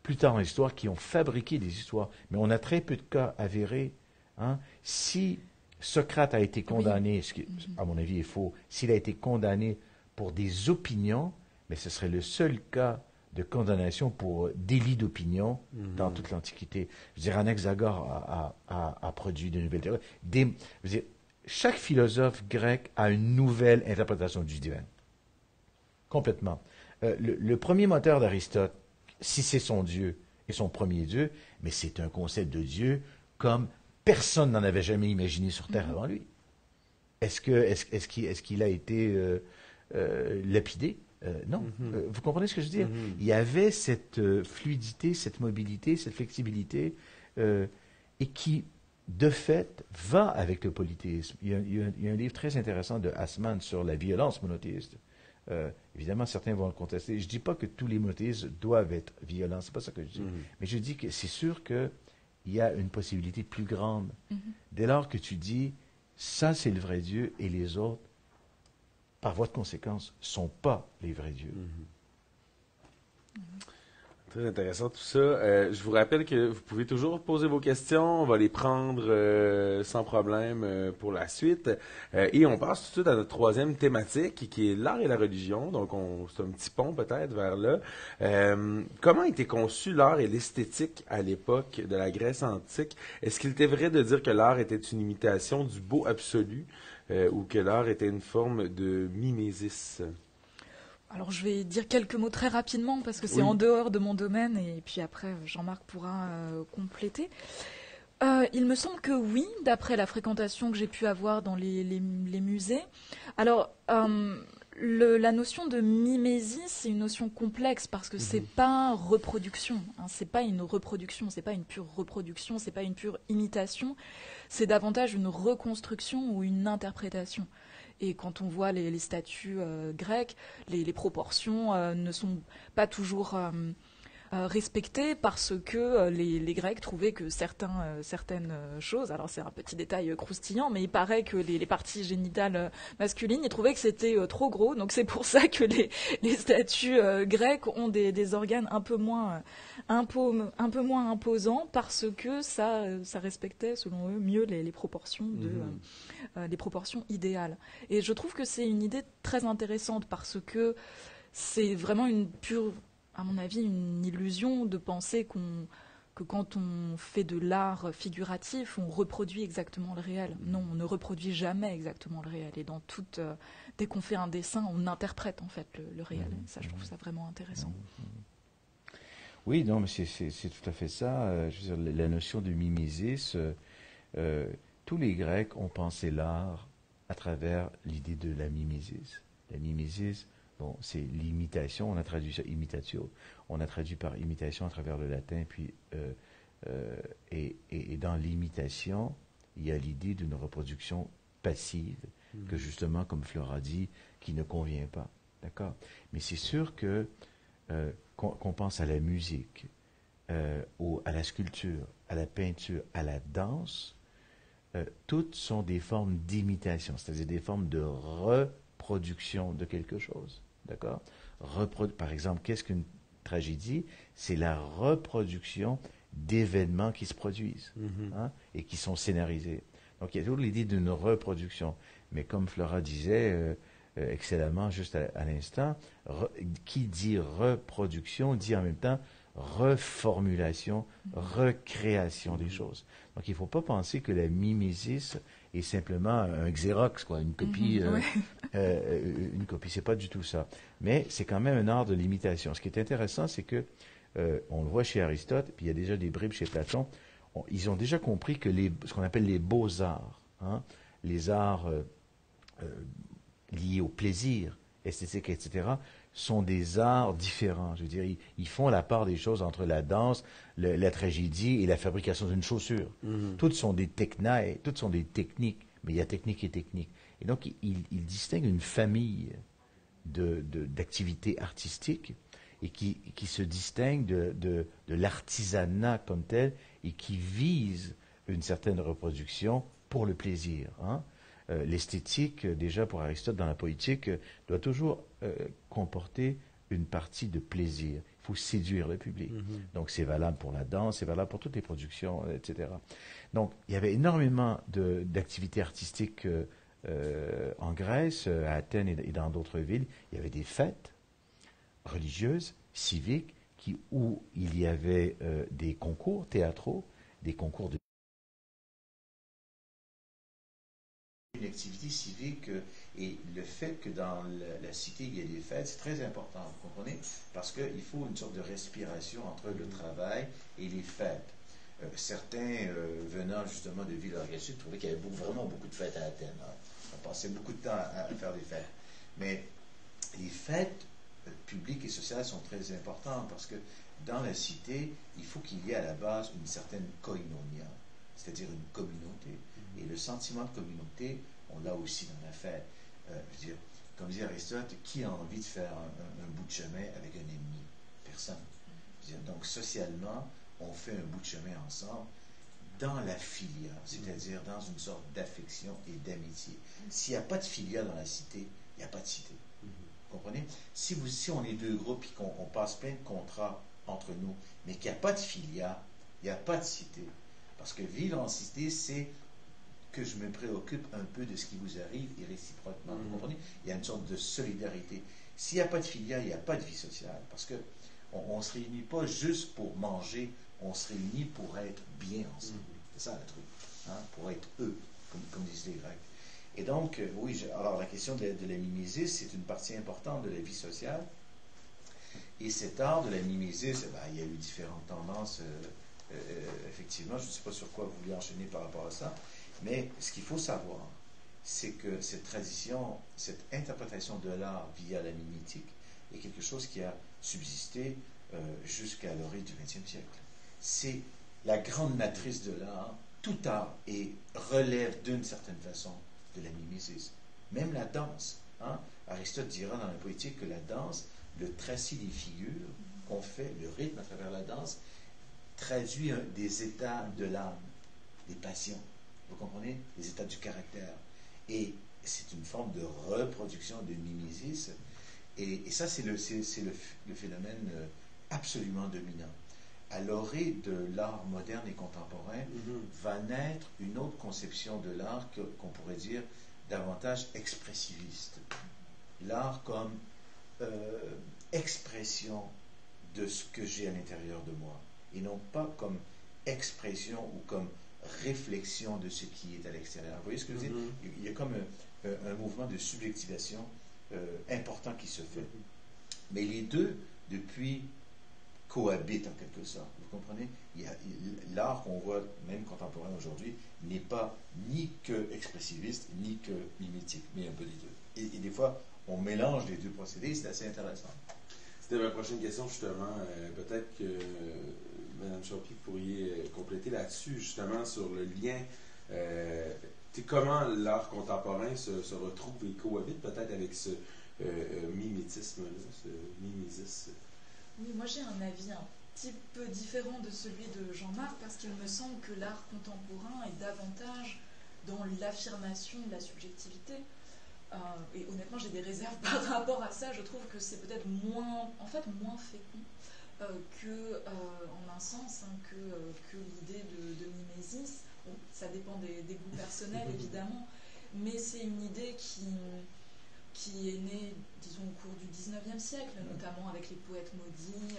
plus tard dans l'histoire, qui ont fabriqué des histoires. Mais on a très peu de cas avérés. Hein. Si Socrate a été condamné, ce qui, à mon avis, est faux, s'il a été condamné pour des opinions, mais ce serait le seul cas de condamnation pour délit d'opinion dans toute l'Antiquité. Je veux dire, Anaxagore a produit de nouvelles théories. Je veux dire, chaque philosophe grec a une nouvelle interprétation du divin. Complètement. Le premier moteur d'Aristote, si c'est son Dieu et son premier Dieu, mais c'est un concept de Dieu comme personne n'en avait jamais imaginé sur Terre avant lui. Est-ce qu'il a été lapidé? Non. Vous comprenez ce que je veux dire? Il y avait cette fluidité, cette mobilité, cette flexibilité, et qui, de fait, va avec le polythéisme. Il y a un livre très intéressant de Hassman sur la violence monothéiste. Évidemment, certains vont le contester. Je ne dis pas que tous les monothéistes doivent être violents, c'est pas ça que je dis. Mais je dis que c'est sûr qu'il y a une possibilité plus grande. Dès lors que tu dis, ça c'est le vrai Dieu et les autres, par voie de conséquence, ne sont pas les vrais dieux. Très intéressant tout ça. Je vous rappelle que vous pouvez toujours poser vos questions. On va les prendre sans problème pour la suite. Et on passe tout de suite à notre troisième thématique, qui est l'art et la religion. Donc, c'est un petit pont peut-être vers là. Comment était conçu l'art et l'esthétique à l'époque de la Grèce antique? Est-ce qu'il était vrai de dire que l'art était une imitation du beau absolu ou que l'art était une forme de mimésis? Alors je vais dire quelques mots très rapidement parce que c'est en dehors de mon domaine et puis après Jean-Marc pourra compléter. Il me semble que oui, d'après la fréquentation que j'ai pu avoir dans les musées. Alors la notion de mimésis, c'est une notion complexe parce que c'est pas reproduction, hein, c'est pas une reproduction, c'est pas une pure reproduction, c'est pas une pure imitation, c'est davantage une reconstruction ou une interprétation. Et quand on voit les statues grecques, les proportions ne sont pas toujours respectées parce que les Grecs trouvaient que certaines choses, alors c'est un petit détail croustillant, mais il paraît que les parties génitales masculines, ils trouvaient que c'était trop gros, donc c'est pour ça que les statues grecques ont des organes un peu moins imposants parce que ça respectait selon eux mieux les proportions les proportions idéales. Et je trouve que c'est une idée très intéressante parce que c'est vraiment à mon avis, une illusion de penser que quand on fait de l'art figuratif, on reproduit exactement le réel. Non, on ne reproduit jamais exactement le réel. Et dès qu'on fait un dessin, on interprète en fait le réel. Et ça, je trouve ça vraiment intéressant. Oui, non, mais c'est tout à fait ça. Je veux dire, la notion de mimésis, tous les Grecs ont pensé l'art à travers l'idée de la mimésis. La mimésis, bon, c'est l'imitation, on a traduit ça imitatio, on a traduit par imitation à travers le latin, puis et dans l'imitation, il y a l'idée d'une reproduction passive, que justement, comme Flora dit, qui ne convient pas. D'accord? Mais c'est sûr que qu'on pense à la musique, à la sculpture, à la peinture, à la danse, toutes sont des formes d'imitation, c'est-à-dire des formes de reproduction de quelque chose. D'accord? Par exemple, qu'est-ce qu'une tragédie? C'est la reproduction d'événements qui se produisent hein, et qui sont scénarisés. Donc, il y a toujours l'idée d'une reproduction. Mais comme Flora disait excellemment juste à l'instant, qui dit reproduction dit en même temps reformulation, recréation des choses. Donc, il ne faut pas penser que la mimésis est simplement un Xerox, quoi, une copie. Une copie, c'est pas du tout ça. Mais c'est quand même un art de l'imitation. Ce qui est intéressant, c'est que on le voit chez Aristote, puis il y a déjà des bribes chez Platon. Ils ont déjà compris que ce qu'on appelle les beaux-arts, hein, les arts liés au plaisir, esthétique, etc., sont des arts différents. Je veux dire, ils font la part des choses entre la danse, la tragédie et la fabrication d'une chaussure. Toutes sont des technae, toutes sont des techniques, mais il y a technique et technique. Et donc, ils distinguent une famille d'activités artistiques et qui se distinguent de l'artisanat comme tel et qui visent une certaine reproduction pour le plaisir. Hein. L'esthétique, déjà pour Aristote dans la poétique, doit toujours comporter une partie de plaisir. Il faut séduire le public. Donc c'est valable pour la danse, c'est valable pour toutes les productions, etc. Donc il y avait énormément d'activités artistiques en Grèce, à Athènes et dans d'autres villes. Il y avait des fêtes religieuses, civiques, où il y avait des concours théâtraux, des concours de une activité civique et le fait que dans la cité il y ait des fêtes, c'est très important, vous comprenez? Parce qu'il faut une sorte de respiration entre le travail et les fêtes. Certains venant justement de villes organisées trouvaient qu'il y avait vraiment beaucoup de fêtes à Athènes. Hein. On passait beaucoup de temps à faire des fêtes. Mais les fêtes publiques et sociales sont très importantes parce que dans la cité, il faut qu'il y ait à la base une certaine koinonia, c'est-à-dire une communauté. Et le sentiment de communauté, on l'a aussi dans la fête. Je veux dire, comme disait Aristote, qui a envie de faire un bout de chemin avec un ennemi? Personne. Je veux dire, donc socialement, on fait un bout de chemin ensemble dans la filia, c'est-à-dire dans une sorte d'affection et d'amitié. S'il n'y a pas de filia dans la cité, il n'y a pas de cité. Vous comprenez? Si on est deux groupes et qu'on passe plein de contrats entre nous, mais qu'il n'y a pas de filia, il n'y a pas de cité. Parce que vivre en cité, c'est que je me préoccupe un peu de ce qui vous arrive et réciproquement. Vous comprenez? Il y a une sorte de solidarité. S'il n'y a pas de filia, il n'y a pas de vie sociale. Parce que on ne se réunit pas juste pour manger, on se réunit pour être bien ensemble. C'est ça le truc. Hein? Pour être eux, comme disent les Grecs. Et donc, oui, alors la question de la mimésis, c'est une partie importante de la vie sociale. Et cet art de la mimésis, il y a eu différentes tendances, effectivement. Je ne sais pas sur quoi vous voulez enchaîner par rapport à ça. Mais ce qu'il faut savoir, c'est que cette tradition, cette interprétation de l'art via la mimétique est quelque chose qui a subsisté jusqu'à l'orée du XXe siècle. C'est la grande matrice de l'art. Tout art relève d'une certaine façon de la mimésis. Même la danse. Hein? Aristote dira dans la poétique que la danse, le tracé des figures qu'on fait, le rythme à travers la danse, traduit des états de l'âme, des passions. Vous comprenez? Les états du caractère. Et c'est une forme de reproduction de mimésis. Et ça, c'est le phénomène absolument dominant. À l'orée de l'art moderne et contemporain, va naître une autre conception de l'art qu'on pourrait dire davantage expressiviste. L'art comme expression de ce que j'ai à l'intérieur de moi, et non pas comme expression ou comme réflexion de ce qui est à l'extérieur. Vous voyez ce que je veux dire? Il y a comme un mouvement de subjectivation important qui se fait. Mais les deux, depuis, cohabitent en quelque sorte. Vous comprenez? L'art qu'on voit, même contemporain aujourd'hui, n'est pas ni que expressiviste, ni que mimétique, mais un peu des deux. Et des fois, on mélange les deux procédés, c'est assez intéressant. C'était ma prochaine question, justement. Peut-être que Mme Champy, vous pourriez compléter là-dessus, justement, sur le lien. Comment l'art contemporain se retrouve et cohabite peut-être avec ce mimétisme-là, ce mimésis. Oui, moi j'ai un avis un petit peu différent de celui de Jean-Marc, parce qu'il me semble que l'art contemporain est davantage dans l'affirmation de la subjectivité. Et honnêtement, j'ai des réserves par rapport à ça. Je trouve que c'est peut-être moins fécond en un sens, que l'idée de mimésis. Bon, ça dépend des goûts personnels, évidemment, mais c'est une idée qui est née, disons, au cours du XIXe siècle, notamment avec les poètes maudits,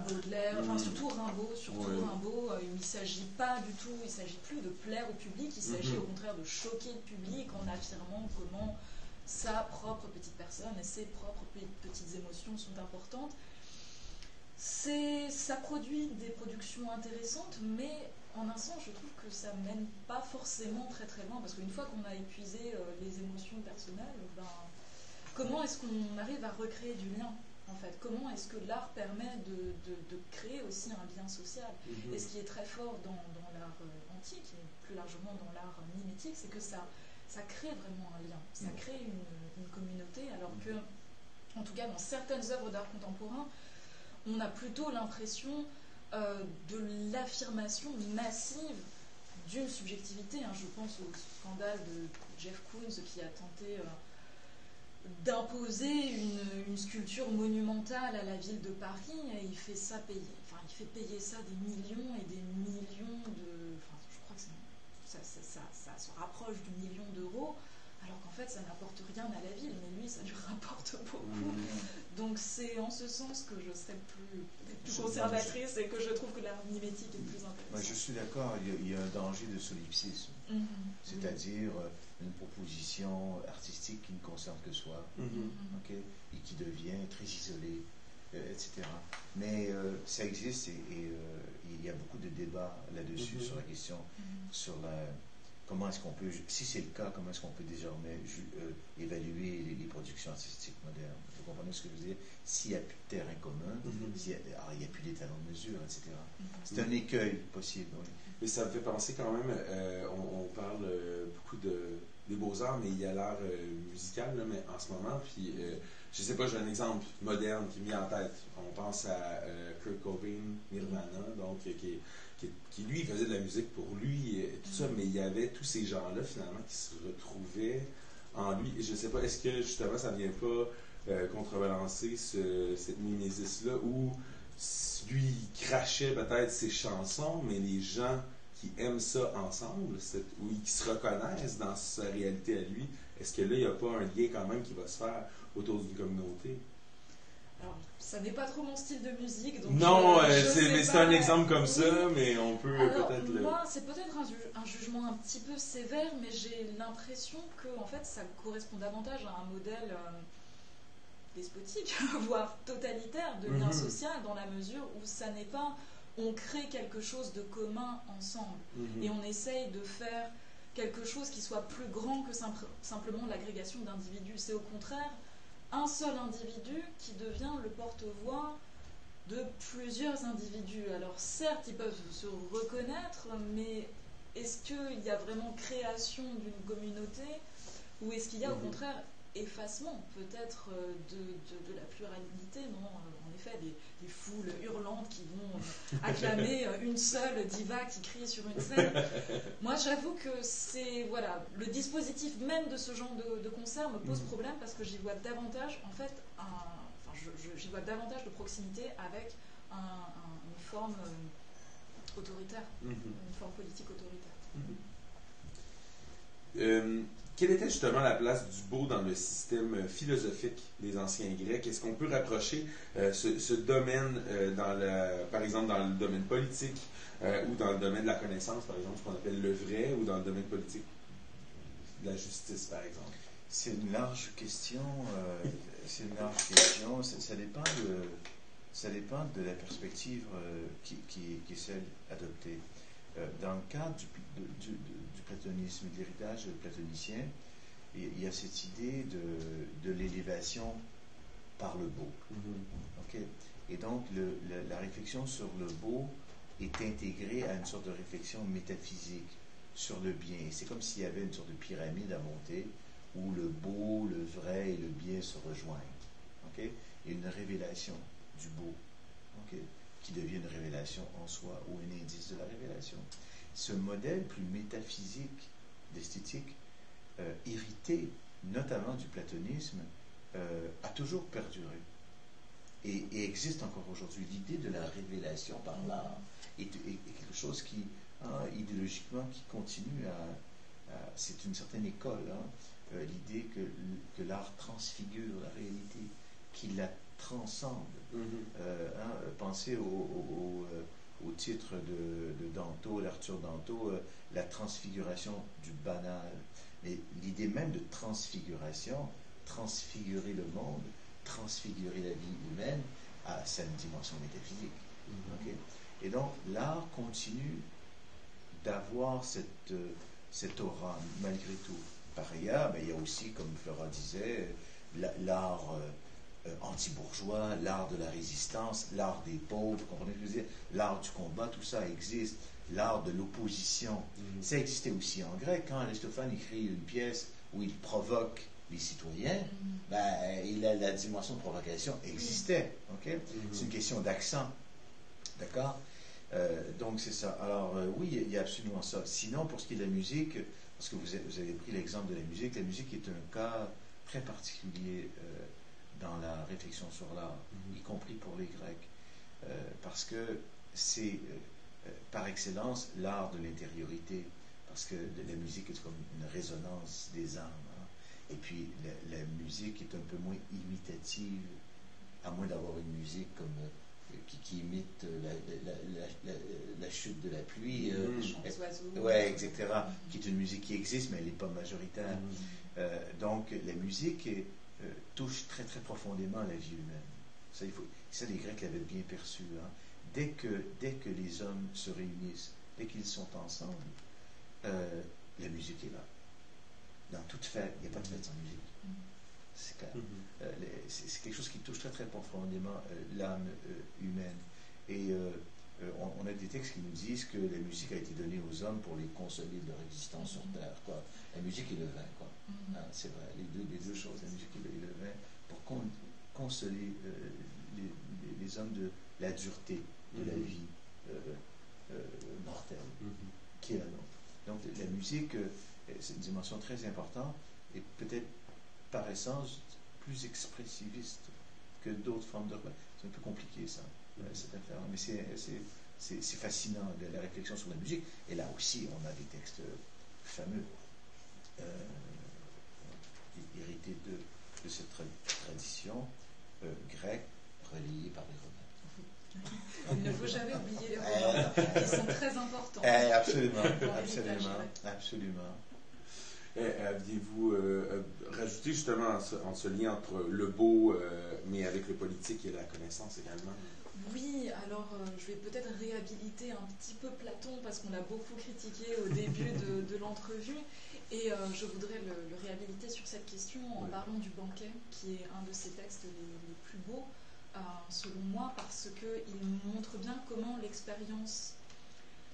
Baudelaire, enfin surtout Rimbaud. Il ne s'agit pas du tout, il ne s'agit plus de plaire au public, il s'agit au contraire de choquer le public en affirmant comment sa propre petite personne et ses propres petites émotions sont importantes. Ça produit des productions intéressantes, mais en un sens, je trouve que ça ne mène pas forcément très très loin, parce qu'une fois qu'on a épuisé les émotions personnelles, comment est-ce qu'on arrive à recréer du lien, en fait? Comment est-ce que l'art permet de créer aussi un lien social? Et ce qui est très fort dans l'art antique, et plus largement dans l'art mimétique, c'est que ça crée vraiment un lien, ça crée une communauté, alors que, en tout cas dans certaines œuvres d'art contemporain, on a plutôt l'impression de l'affirmation massive d'une subjectivité. Je pense au scandale de Jeff Koons qui a tenté d'imposer une sculpture monumentale à la ville de Paris, et il fait ça payer. Il fait payer ça des millions et des millions de... je crois que ça se rapproche du million d'euros, alors qu'en fait ça n'apporte rien à la ville, mais lui ça lui rapporte beaucoup. Donc c'est en ce sens que je serais plus conservatrice et que je trouve que l'art mimétique est plus intéressant. Je suis d'accord, il y a un danger de solipsisme, c'est-à-dire une proposition artistique qui ne concerne que soi, et qui devient très isolée, etc. Mais ça existe et il y a beaucoup de débats là-dessus sur la question, sur comment est-ce qu'on peut, si c'est le cas, comment est-ce qu'on peut désormais évaluer les productions artistiques modernes. Vous comprenez ce que je veux dire? S'il n'y a plus de terrain commun, il n'y a plus d'étalons de mesure, etc. C'est un écueil possible. Oui. Mais ça me fait penser quand même, on parle beaucoup des beaux-arts, mais il y a l'art musical là, mais en ce moment, puis je sais pas, j'ai un exemple moderne qui m'est en tête. On pense à Kurt Cobain, Nirvana, donc qui lui faisait de la musique pour lui et tout ça, mais il y avait tous ces gens-là finalement qui se retrouvaient en lui. Et je sais pas, est-ce que justement ça ne vient pas contrebalancer cette mimésis-là où lui il crachait peut-être ses chansons, mais les gens qui aiment ça ensemble, ou qui se reconnaissent dans sa réalité à lui, est-ce que là il n'y a pas un lien quand même qui va se faire autour d'une communauté? Alors, ça n'est pas trop mon style de musique. Donc non, c'est un exemple comme ça, mais on peut peut-être... Moi, c'est peut-être un jugement un petit peu sévère, mais j'ai l'impression que en fait, ça correspond davantage à un modèle despotique, voire totalitaire de lien social, dans la mesure où ça n'est pas... On crée quelque chose de commun ensemble, et on essaye de faire quelque chose qui soit plus grand que simplement l'agrégation d'individus. C'est au contraire un seul individu qui devient le porte-voix de plusieurs individus. Alors certes, ils peuvent se reconnaître, mais est-ce qu'il y a vraiment création d'une communauté, ou est-ce qu'il y a au contraire effacement peut-être de la pluralité? Non, en effet, des foules hurlantes qui vont acclamer une seule diva qui crie sur une scène. Moi, j'avoue que c'est le dispositif même de ce genre de concert me pose problème, parce que j'y vois davantage en fait j'y vois davantage de proximité avec une forme autoritaire, une forme politique autoritaire. Quelle était justement la place du beau dans le système philosophique des anciens Grecs? Est-ce qu'on peut rapprocher ce domaine, par exemple, dans le domaine politique ou dans le domaine de la connaissance, par exemple, ce qu'on appelle le vrai, ou dans le domaine politique de la justice, par exemple? C'est une large question. Ça dépend de la perspective qui est celle adoptée. Dans le cadre du platonisme, de l'héritage platonicien, il y a cette idée de l'élévation par le beau. Okay? Et donc, la réflexion sur le beau est intégrée à une sorte de réflexion métaphysique sur le bien. Et c'est comme s'il y avait une sorte de pyramide à monter où le beau, le vrai et le bien se rejoignent. Okay? Et une révélation du beau. Okay? Qui devient une révélation en soi ou un indice de la révélation. Ce modèle plus métaphysique d'esthétique, hérité notamment du platonisme, a toujours perduré et existe encore aujourd'hui. L'idée de la révélation par l'art est quelque chose qui, idéologiquement, qui continue c'est une certaine école, l'idée que l'art transfigure la réalité, qu'il la transcende. Pensez au titre de Danto, l'Arthur Danto, la transfiguration du banal. Mais l'idée même de transfiguration, transfigurer le monde, transfigurer la vie humaine, ça a une dimension métaphysique. Okay? Et donc, l'art continue d'avoir cette aura, malgré tout. Par ailleurs, il y a aussi, comme Flora disait, l'art anti-bourgeois, l'art de la résistance, l'art des pauvres, vous comprenez ce que je veux dire? L'art du combat, tout ça existe. L'art de l'opposition. Ça existait aussi en grec. Quand Aristophane écrit une pièce où il provoque les citoyens, la dimension de provocation existait. Okay? C'est une question d'accent. D'accord? Donc c'est ça. Alors oui, il y a absolument ça. Sinon, pour ce qui est de la musique, parce que vous avez pris l'exemple de la musique est un cas très particulier dans la réflexion sur l'art, y compris pour les Grecs, parce que c'est par excellence l'art de l'intériorité, parce que la musique est comme une résonance des âmes, hein. Et puis la musique est un peu moins imitative, à moins d'avoir une musique comme qui imite la chute de la pluie, les chants des oiseaux, ouais, etc., qui est une musique qui existe, mais elle n'est pas majoritaire. Donc la musique touche très très profondément la vie humaine. Ça, les Grecs l'avaient bien perçu, hein. Dès que les hommes se réunissent, dès qu'ils sont ensemble, la musique est là. Dans toute fête, il n'y a pas de fête sans musique. C'est clair. C'est quelque chose qui touche très très profondément l'âme humaine. Et on a des textes qui nous disent que la musique a été donnée aux hommes pour les consoler de leur existence sur Terre, quoi. La musique et le vin, quoi. Hein, c'est vrai, les deux choses, la musique et le vin, pour consoler les hommes de la dureté de la vie mortelle qui est la nôtre. Donc la musique, c'est une dimension très importante et peut-être par essence plus expressiviste que d'autres formes de... C'est un peu compliqué ça, cette affaire, mais c'est fascinant la réflexion sur la musique. Et là aussi, on a des textes fameux hérités de cette tradition grecque relayée par les Romains. Il ne faut jamais oublier les Romains, qui sont très importants. Absolument, absolument. Aviez-vous rajouté justement ce lien entre le beau, mais avec le politique et la connaissance également? Oui, alors je vais peut-être réhabiliter un petit peu Platon, parce qu'on l'a beaucoup critiqué au début de l'entrevue, et je voudrais le réhabiliter sur cette question en parlant du banquet, qui est un de ses textes les plus beaux, selon moi, parce qu'il montre bien comment l'expérience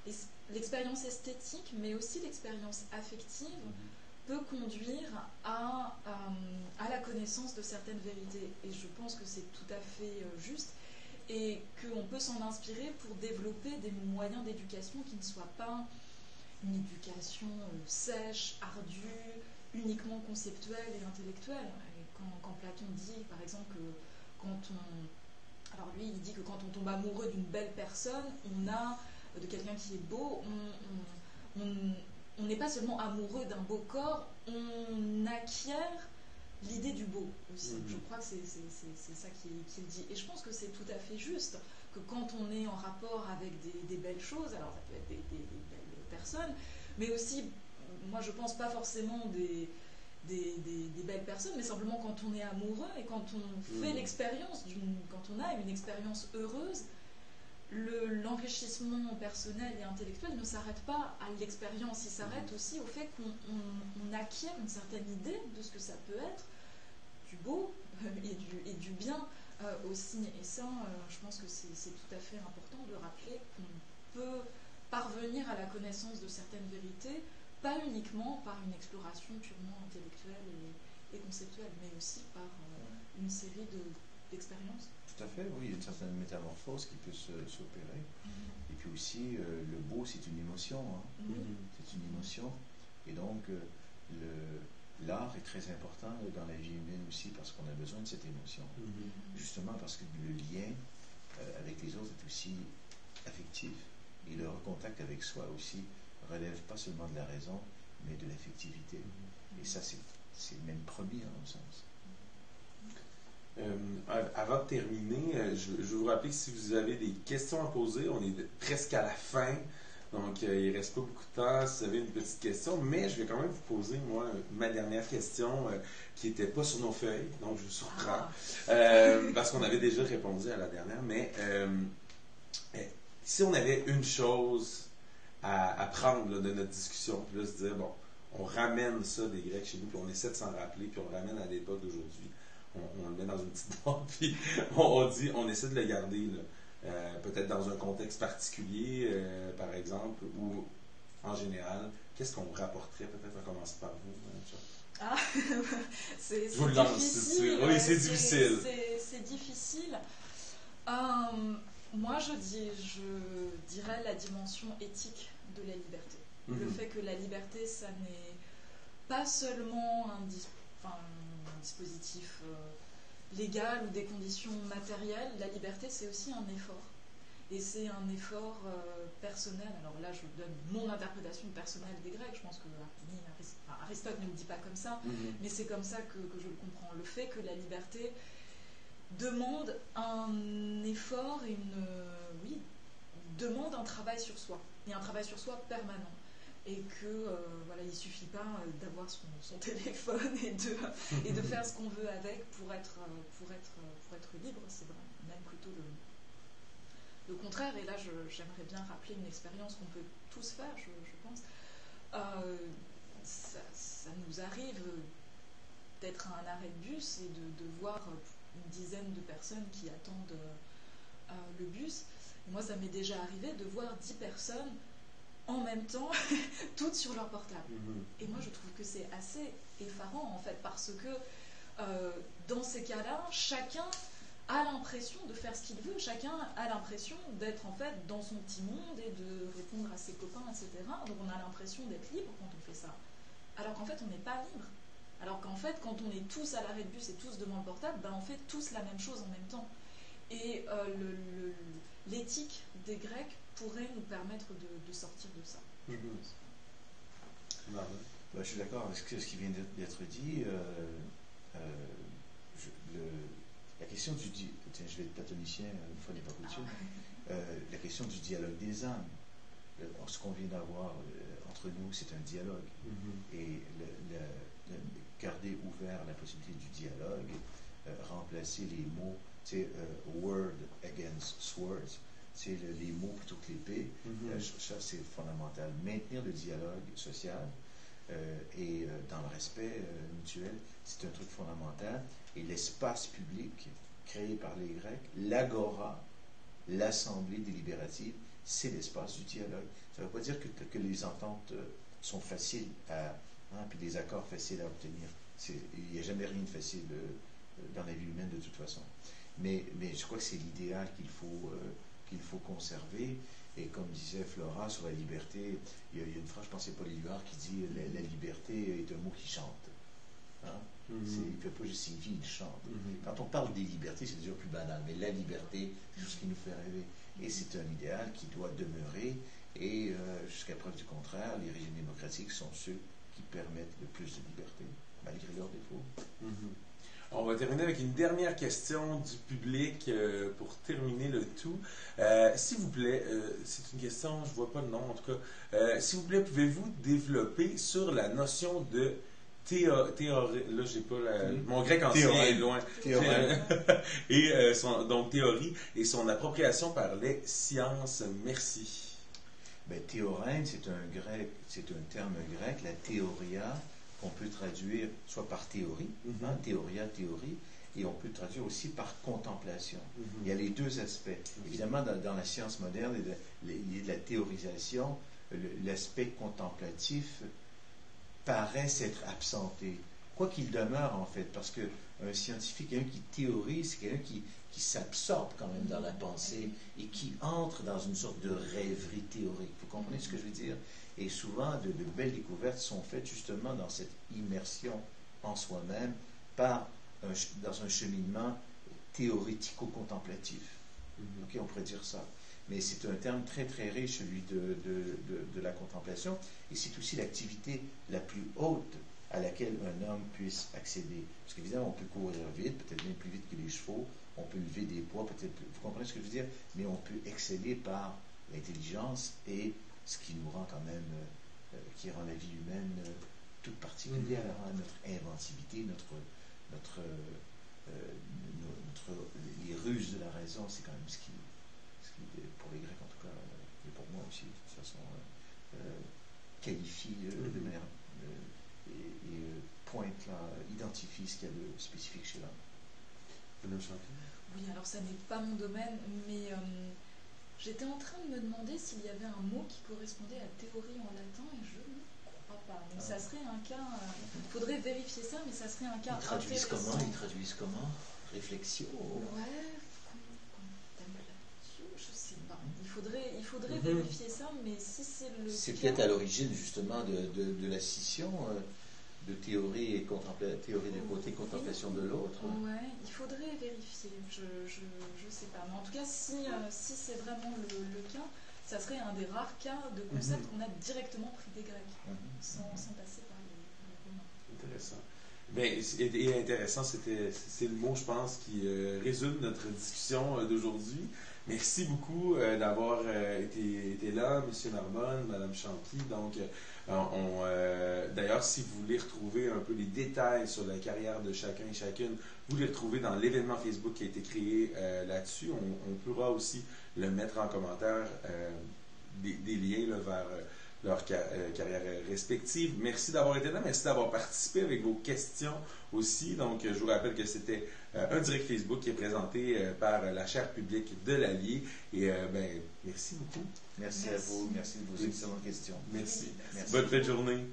esthétique, mais aussi l'expérience affective, peut conduire à la connaissance de certaines vérités. Et je pense que c'est tout à fait juste, et qu'on peut s'en inspirer pour développer des moyens d'éducation qui ne soient pas une éducation sèche, ardue, uniquement conceptuelle et intellectuelle. Et quand Platon dit, par exemple, que alors lui, il dit que quand on tombe amoureux d'une belle personne, de quelqu'un qui est beau, on n'est pas seulement amoureux d'un beau corps, on acquiert l'idée du beau aussi. Je crois que c'est ça qu'il dit. Et je pense que c'est tout à fait juste, que quand on est en rapport avec des belles choses, alors ça peut être des belles personnes, mais aussi, moi je pense pas forcément des belles personnes, mais simplement quand on est amoureux et quand on fait l'expérience quand on a une expérience heureuse, l'enrichissement personnel et intellectuel ne s'arrête pas à l'expérience, il s'arrête aussi au fait qu'on acquiert une certaine idée de ce que ça peut être, du beau et du bien aussi. Et ça, je pense que c'est tout à fait important de rappeler qu'on peut parvenir à la connaissance de certaines vérités, pas uniquement par une exploration purement intellectuelle et conceptuelle, mais aussi par une série d'expériences. Tout à fait, oui, il y a une certaine métamorphose qui peut s'opérer. Et puis aussi, le beau, c'est une émotion. Hein. C'est une émotion. Et donc, l'art est très important dans la vie humaine aussi, parce qu'on a besoin de cette émotion. Justement parce que le lien avec les autres est aussi affectif. Et le contact avec soi aussi relève pas seulement de la raison, mais de l'affectivité. Et ça, c'est même premier, en un sens. Avant de terminer, je veux vous rappeler que si vous avez des questions à poser, on est presque à la fin, donc il ne reste pas beaucoup de temps si vous avez une petite question, mais je vais quand même vous poser, moi, ma dernière question qui n'était pas sur nos feuilles, donc je vous surprends, parce qu'on avait déjà répondu à la dernière, mais si on avait une chose à prendre là, de notre discussion, puis là se dire, bon, on ramène ça des Grecs chez nous, puis on essaie de s'en rappeler, puis on ramène à l'époque d'aujourd'hui. On le met dans une petite boîte, puis on essaie de le garder, peut-être dans un contexte particulier, par exemple, ou en général. Qu'est-ce qu'on rapporterait, peut-être à commencer par vous, c'est difficile. Oui, c'est difficile. C'est difficile. Moi, je dirais la dimension éthique de la liberté. Le fait que la liberté, ça n'est pas seulement un dispositif légal ou des conditions matérielles. La liberté, c'est aussi un effort. Et c'est un effort personnel. Alors là, je donne mon interprétation personnelle des Grecs. Je pense que Aristote ne le dit pas comme ça, mais c'est comme ça que je le comprends. Le fait que la liberté demande un effort et demande un travail sur soi, et un travail sur soi permanent. Et que il ne suffit pas d'avoir son téléphone et de faire ce qu'on veut avec pour être libre. C'est même plutôt le contraire. Et là, j'aimerais bien rappeler une expérience qu'on peut tous faire, je pense. Ça nous arrive d'être à un arrêt de bus et de voir une dizaine de personnes qui attendent le bus. Et moi, ça m'est déjà arrivé de voir 10 personnes en même temps, toutes sur leur portable. Et moi, je trouve que c'est assez effarant, en fait, parce que dans ces cas-là, chacun a l'impression de faire ce qu'il veut, chacun a l'impression d'être, en fait, dans son petit monde et de répondre à ses copains, etc. Donc on a l'impression d'être libre quand on fait ça. Alors qu'en fait, on n'est pas libre. Alors qu'en fait, quand on est tous à l'arrêt de bus et tous devant le portable, on fait tous la même chose en même temps. Et l'éthique des Grecs pourrait nous permettre de sortir de ça, je pense. Je suis d'accord avec ce qui vient d'être dit. La question du tiens, je vais être platonicien, une fois n'est pas coutume. La question du dialogue des âmes. Ce qu'on vient d'avoir entre nous, c'est un dialogue. Et garder ouvert la possibilité du dialogue, remplacer les mots, word against swords, c'est les mots plutôt que l'épée. Ça, c'est fondamental. Maintenir le dialogue social et dans le respect mutuel, c'est un truc fondamental. Et l'espace public créé par les Grecs, l'agora, l'assemblée délibérative, c'est l'espace du dialogue. Ça ne veut pas dire que les ententes sont faciles puis des accords faciles à obtenir. Il n'y a jamais rien de facile dans la vie humaine de toute façon. Mais je crois que c'est l'idéal qu'il faut conserver. Et comme disait Flora sur la liberté, il y a une phrase, je pense que c'est Paul Éluard qui dit la liberté est un mot qui chante. Il ne fait pas juste il vit, il chante. Quand on parle des libertés, c'est déjà plus banal, mais la liberté, c'est tout ce qui nous fait rêver. Et c'est un idéal qui doit demeurer. Et jusqu'à preuve du contraire, les régimes démocratiques sont ceux qui permettent le plus de liberté, malgré leurs défauts. On va terminer avec une dernière question du public pour terminer le tout. S'il vous plaît, c'est une question, je ne vois pas le nom en tout cas. S'il vous plaît, pouvez-vous développer sur la notion de théorie, là j'ai pas mon grec ancien est loin. Et donc théorie et son appropriation par les sciences. Merci. Théorème, c'est un terme grec, la théoria, qu'on peut traduire soit par théorie, théoria, théorie, et on peut traduire aussi par contemplation. Il y a les deux aspects. Évidemment, dans la science moderne, il y a de la théorisation, l'aspect contemplatif paraît s'être absenté. Quoi qu'il demeure, en fait, parce qu'un scientifique, quelqu'un qui théorise, c'est quelqu'un qui s'absorbe quand même dans la pensée et qui entre dans une sorte de rêverie théorique. Vous comprenez ce que je veux dire? Et souvent, de belles découvertes sont faites justement dans cette immersion en soi-même dans un cheminement théoritico-contemplatif. On pourrait dire ça. Mais c'est un terme très très riche, celui de la contemplation, et c'est aussi l'activité la plus haute à laquelle un homme puisse accéder. Parce qu'évidemment, on peut courir vite, peut-être même plus vite que les chevaux, on peut lever des poids, peut-être, vous comprenez ce que je veux dire? Mais on peut exceller par l'intelligence et ce qui nous rend quand même, qui rend la vie humaine toute particulière, notre inventivité, les ruses de la raison, c'est quand même ce qui, pour les Grecs en tout cas, et pour moi aussi, de toute façon, qualifie de manière et pointe là, identifie ce qu'il y a de spécifique chez l'homme. Oui, alors ça n'est pas mon domaine, mais j'étais en train de me demander s'il y avait un mot qui correspondait à théorie en latin, et je ne crois pas. Donc ça serait un cas, il faudrait vérifier ça, mais ça serait un cas intéressant. Ils traduisent comment? Réflexion? Ouais, contemplation, je faudrait vérifier ça, mais si c'est le C'est cas... peut-être à l'origine justement de la scission de théorie et théorie d'un côté, contemplation de l'autre. Ouais, il faudrait vérifier. Je sais pas. Mais en tout cas, si c'est vraiment le cas, ça serait un des rares cas de concept qu'on a directement pris des Grecs, sans passer par les Romains. Intéressant. Bien, et intéressant, c'est le mot, je pense, qui résume notre discussion d'aujourd'hui. Merci beaucoup d'avoir été là, M. Narbonne, Mme Chanqui. Donc, d'ailleurs, si vous voulez retrouver un peu les détails sur la carrière de chacun et chacune, vous les retrouvez dans l'événement Facebook qui a été créé là-dessus. On pourra aussi le mettre en commentaire, des liens là, vers leur carrière respective. Merci d'avoir été là, merci d'avoir participé avec vos questions aussi. Donc, je vous rappelle que c'était un direct Facebook qui est présenté par la chaire publique de l'Allier. Et merci beaucoup. Merci à vous, merci de vos excellentes questions. Merci. Merci. Bonne fin de journée.